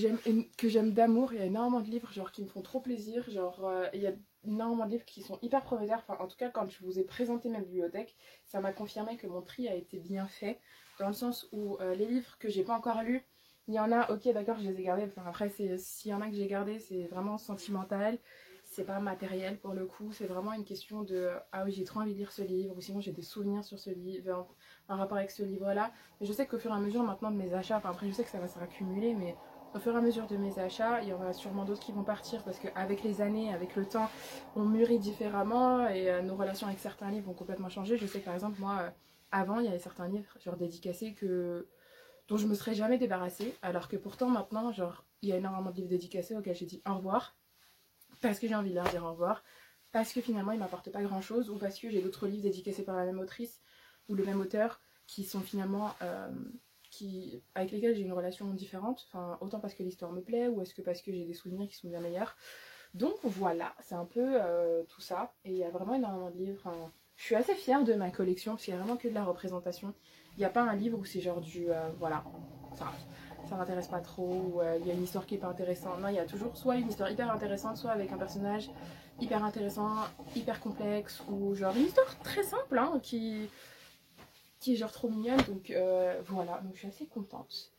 j'aime d'amour, il y a énormément de livres genre qui me font trop plaisir, genre il y a énormément de livres qui sont hyper prometteurs. Enfin, en tout cas, quand je vous ai présenté ma bibliothèque, ça m'a confirmé que mon tri a été bien fait, dans le sens où les livres que j'ai pas encore lus, il y en a, ok d'accord, je les ai gardés, enfin, après s'il y en a que j'ai gardés, c'est vraiment sentimental, c'est pas matériel pour le coup, c'est vraiment une question de ah oui j'ai trop envie de lire ce livre, ou sinon j'ai des souvenirs sur ce livre, en rapport avec ce livre là. Mais je sais qu'au fur et à mesure maintenant de mes achats, enfin après je sais que ça va se raccumuler, mais au fur et à mesure de mes achats, il y en a sûrement d'autres qui vont partir parce qu'avec les années, avec le temps, on mûrit différemment et nos relations avec certains livres vont complètement changer. Je sais que par exemple, moi, avant, il y avait certains livres genre dédicacés dont je me serais jamais débarrassée, alors que pourtant maintenant, genre, il y a énormément de livres dédicacés auxquels j'ai dit au revoir parce que j'ai envie de leur dire au revoir, parce que finalement ils m'apportent pas grand chose, ou parce que j'ai d'autres livres dédicacés par la même autrice ou le même auteur qui sont finalement avec lesquels j'ai une relation différente, enfin, autant parce que l'histoire me plaît ou est-ce que parce que j'ai des souvenirs qui sont bien meilleurs. Donc voilà, c'est un peu tout ça, et il y a vraiment énormément de livres. Enfin, je suis assez fière de ma collection parce qu'il y a vraiment que de la représentation. Il n'y a pas un livre où c'est genre du voilà, enfin, ça m'intéresse pas trop, ou il y a une histoire qui est pas intéressante. Non, il y a toujours soit une histoire hyper intéressante, soit avec un personnage hyper intéressant, hyper complexe, ou genre une histoire très simple hein, qui est genre trop mignonne. Donc voilà, donc je suis assez contente.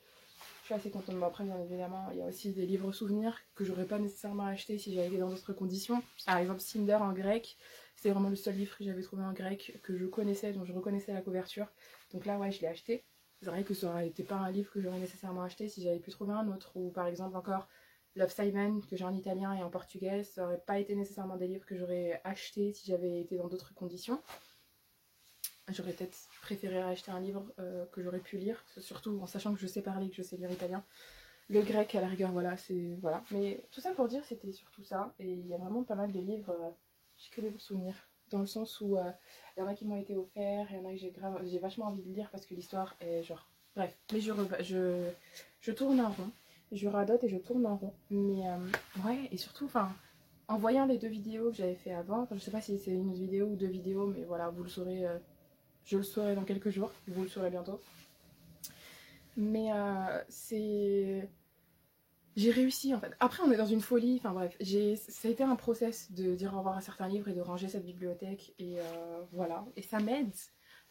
Je suis assez contente. Bon, après, bien évidemment, il y a aussi des livres souvenirs que j'aurais pas nécessairement acheté si j'avais été dans d'autres conditions. Par exemple, Cinder en grec, c'est vraiment le seul livre que j'avais trouvé en grec que je connaissais, dont je reconnaissais la couverture. Donc là, ouais, je l'ai acheté. C'est vrai que ça aurait été pas un livre que j'aurais nécessairement acheté si j'avais pu trouver un autre. Ou par exemple, encore Love Simon, que j'ai en italien et en portugais, ça aurait pas été nécessairement des livres que j'aurais acheté si j'avais été dans d'autres conditions. J'aurais peut-être préféré acheter un livre que j'aurais pu lire, surtout en sachant que je sais parler, que je sais lire italien. Le grec, à la rigueur, voilà, c'est... Voilà. Mais tout ça pour dire, c'était surtout ça. Et il y a vraiment pas mal de livres, j'ai que des bons souvenirs. Dans le sens où il y en a qui m'ont été offerts, il y en a que j'ai vachement envie de lire parce que l'histoire est genre... Bref, mais je tourne en rond. Je radote et je tourne en rond. Mais ouais, et surtout, enfin, en voyant les deux vidéos que j'avais fait avant, je sais pas si c'est une vidéo ou deux vidéos, mais voilà, vous le saurez... je le saurai dans quelques jours, vous le saurez bientôt. Mais c'est... J'ai réussi en fait. Après, on est dans une folie. Enfin bref, ça a été un process de dire au revoir à certains livres et de ranger cette bibliothèque. Et voilà. Et ça m'aide.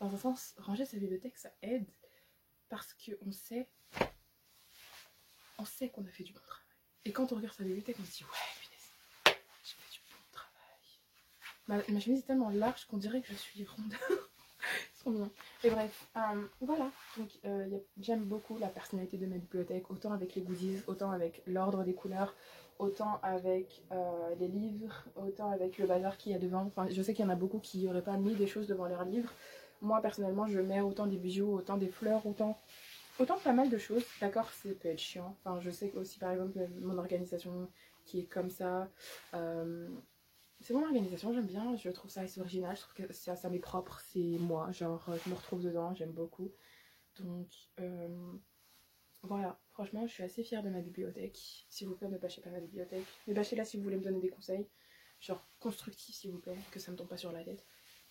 Dans un sens, ranger sa bibliothèque, ça aide. Parce on sait qu'on a fait du bon travail. Et quand on regarde sa bibliothèque, on se dit ouais, punaise, j'ai fait du bon travail. Ma chemise est tellement large qu'on dirait que je suis ronde. C'est trop mignon. Et bref, voilà. Donc j'aime beaucoup la personnalité de ma bibliothèque, autant avec les goodies, autant avec l'ordre des couleurs, autant avec les livres, autant avec le bazar qu'il y a devant. Enfin, je sais qu'il y en a beaucoup qui n'auraient pas mis des choses devant leurs livres. Moi, personnellement, je mets autant des bijoux, autant des fleurs, autant pas mal de choses. D'accord, c'est peut être chiant. Enfin, je sais aussi, par exemple, mon organisation qui est comme ça. C'est mon organisation, j'aime bien, je trouve ça assez original, je trouve que ça m'est propre, c'est moi, genre je me retrouve dedans, j'aime beaucoup. Donc voilà, franchement je suis assez fière de ma bibliothèque. S'il vous plaît, ne bâchez pas ma bibliothèque. Mais bâchez-la si vous voulez me donner des conseils, genre constructifs s'il vous plaît, que ça me tombe pas sur la tête.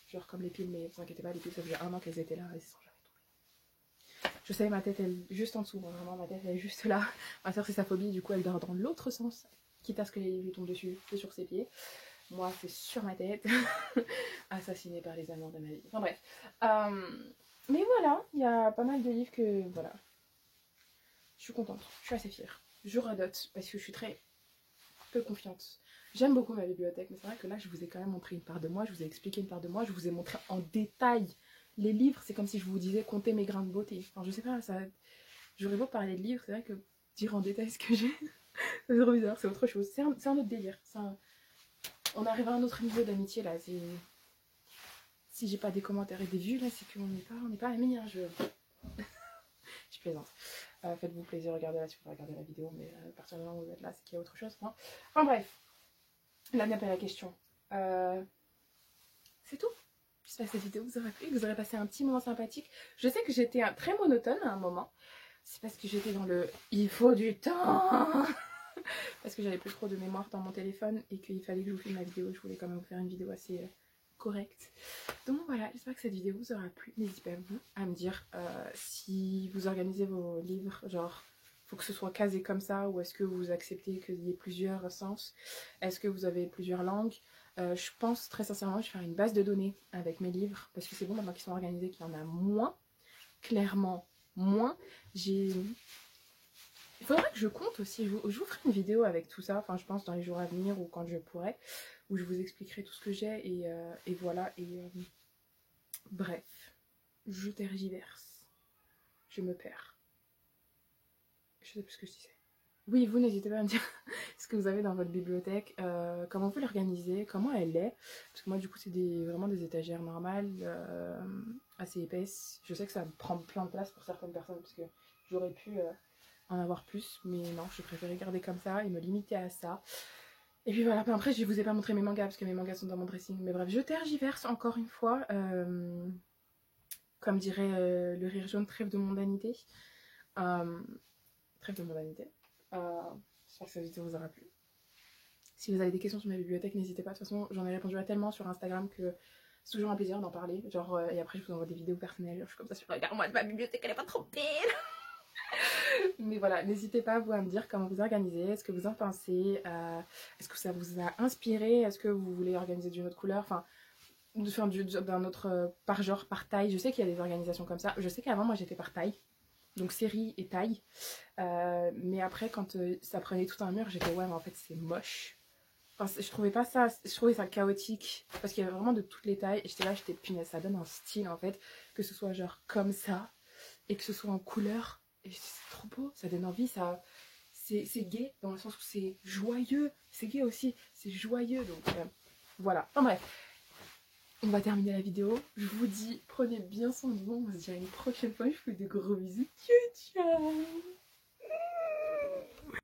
Genre comme les piles, mais vous inquiétez pas, les piles ça faisait un an qu'elles étaient là et elles sont jamais tombées. Je sais, ma tête elle est juste en dessous, hein, vraiment ma tête elle est juste là. Ma soeur c'est sa phobie, du coup elle dort dans l'autre sens, quitte à ce que les livres lui tombent dessus, c'est sur ses pieds. Moi, c'est sur ma tête. Assassinée par les amours de ma vie. Enfin bref. Mais voilà, il y a pas mal de livres que... Voilà. Je suis contente. Je suis assez fière. je radote parce que je suis très peu confiante. J'aime beaucoup ma bibliothèque, mais c'est vrai que là, je vous ai quand même montré une part de moi, je vous ai expliqué une part de moi, je vous ai montré en détail les livres. C'est comme si je vous disais compter mes grains de beauté. Enfin, je sais pas, ça... J'aurais beau parler de livres, c'est vrai que dire en détail ce que j'ai, c'est trop bizarre, c'est autre chose. C'est un autre délire. On arrive à un autre niveau d'amitié là. Si j'ai pas des commentaires et des vues là, c'est qu'on n'est pas amis. Hein, je plaisante. Faites-vous plaisir, regardez là si vous regardez la vidéo, mais à partir du moment où vous êtes là, c'est qu'il y a autre chose. Hein. Enfin bref, là n'est pas la question. C'est tout. J'espère que cette vidéo vous aura plu, que vous aurez passé un petit moment sympathique. Je sais que j'étais très monotone à un moment. C'est parce que j'étais dans le il faut du temps parce que j'avais plus trop de mémoire dans mon téléphone et qu'il fallait que je vous filme la vidéo. Je voulais quand même vous faire une vidéo assez correcte. Donc voilà, j'espère que cette vidéo vous aura plu. N'hésitez pas à me dire si vous organisez vos livres, genre faut que ce soit casé comme ça, ou est-ce que vous acceptez qu'il y ait plusieurs sens, est-ce que vous avez plusieurs langues. Je pense très sincèrement, je vais faire une base de données avec mes livres, parce que c'est bon maintenant qu'ils sont organisés qu'il y en a moins, clairement moins. Il faudrait que je compte aussi, je vous ferai une vidéo avec tout ça, enfin je pense dans les jours à venir ou quand je pourrai, où je vous expliquerai tout ce que j'ai et voilà, bref, je tergiverse, je me perds, je sais plus ce que je disais. Oui, vous n'hésitez pas à me dire ce que vous avez dans votre bibliothèque, comment vous l'organisez, comment elle est, parce que moi du coup c'est vraiment des étagères normales, assez épaisses. Je sais que ça prend plein de place pour certaines personnes, parce que j'aurais pu en avoir plus, mais non, je préférais garder comme ça et me limiter à ça. Et puis voilà, après je vous ai pas montré mes mangas, parce que mes mangas sont dans mon dressing, mais bref, je tergiverse encore une fois, comme dirait le rire jaune, trêve de mondanité. Trêve de mondanité. J'espère que cette vidéo vous aura plu. Si vous avez des questions sur ma bibliothèque, n'hésitez pas. De toute façon, j'en ai répondu à tellement sur Instagram que c'est toujours un plaisir d'en parler. Genre, et après, je vous envoie des vidéos personnelles. Je suis comme ça, regarde-moi, ma bibliothèque, elle est pas trop belle. Mais voilà, n'hésitez pas vous à me dire comment vous organisez, est-ce que vous en pensez, est-ce que ça vous a inspiré, est-ce que vous voulez organiser d'une autre couleur, enfin, d'un autre, par genre, par taille. Je sais qu'il y a des organisations comme ça. Je sais qu'avant, moi, j'étais par taille. Donc série et taille. Mais après, quand ça prenait tout un mur, j'étais ouais, mais en fait, c'est moche. Enfin, je trouvais pas ça, je trouvais ça chaotique. Parce qu'il y avait vraiment de toutes les tailles. Et j'étais là, j'étais punaise, ça donne un style en fait. Que ce soit genre comme ça. Et que ce soit en couleur. Et c'est trop beau, ça donne envie, ça. C'est gai dans le sens où c'est joyeux. C'est gai aussi, c'est joyeux. Donc voilà. Enfin bref. On va terminer la vidéo. Je vous dis, prenez bien soin de vous. On se dit à une prochaine fois. Je vous fais de gros bisous. Ciao, ciao.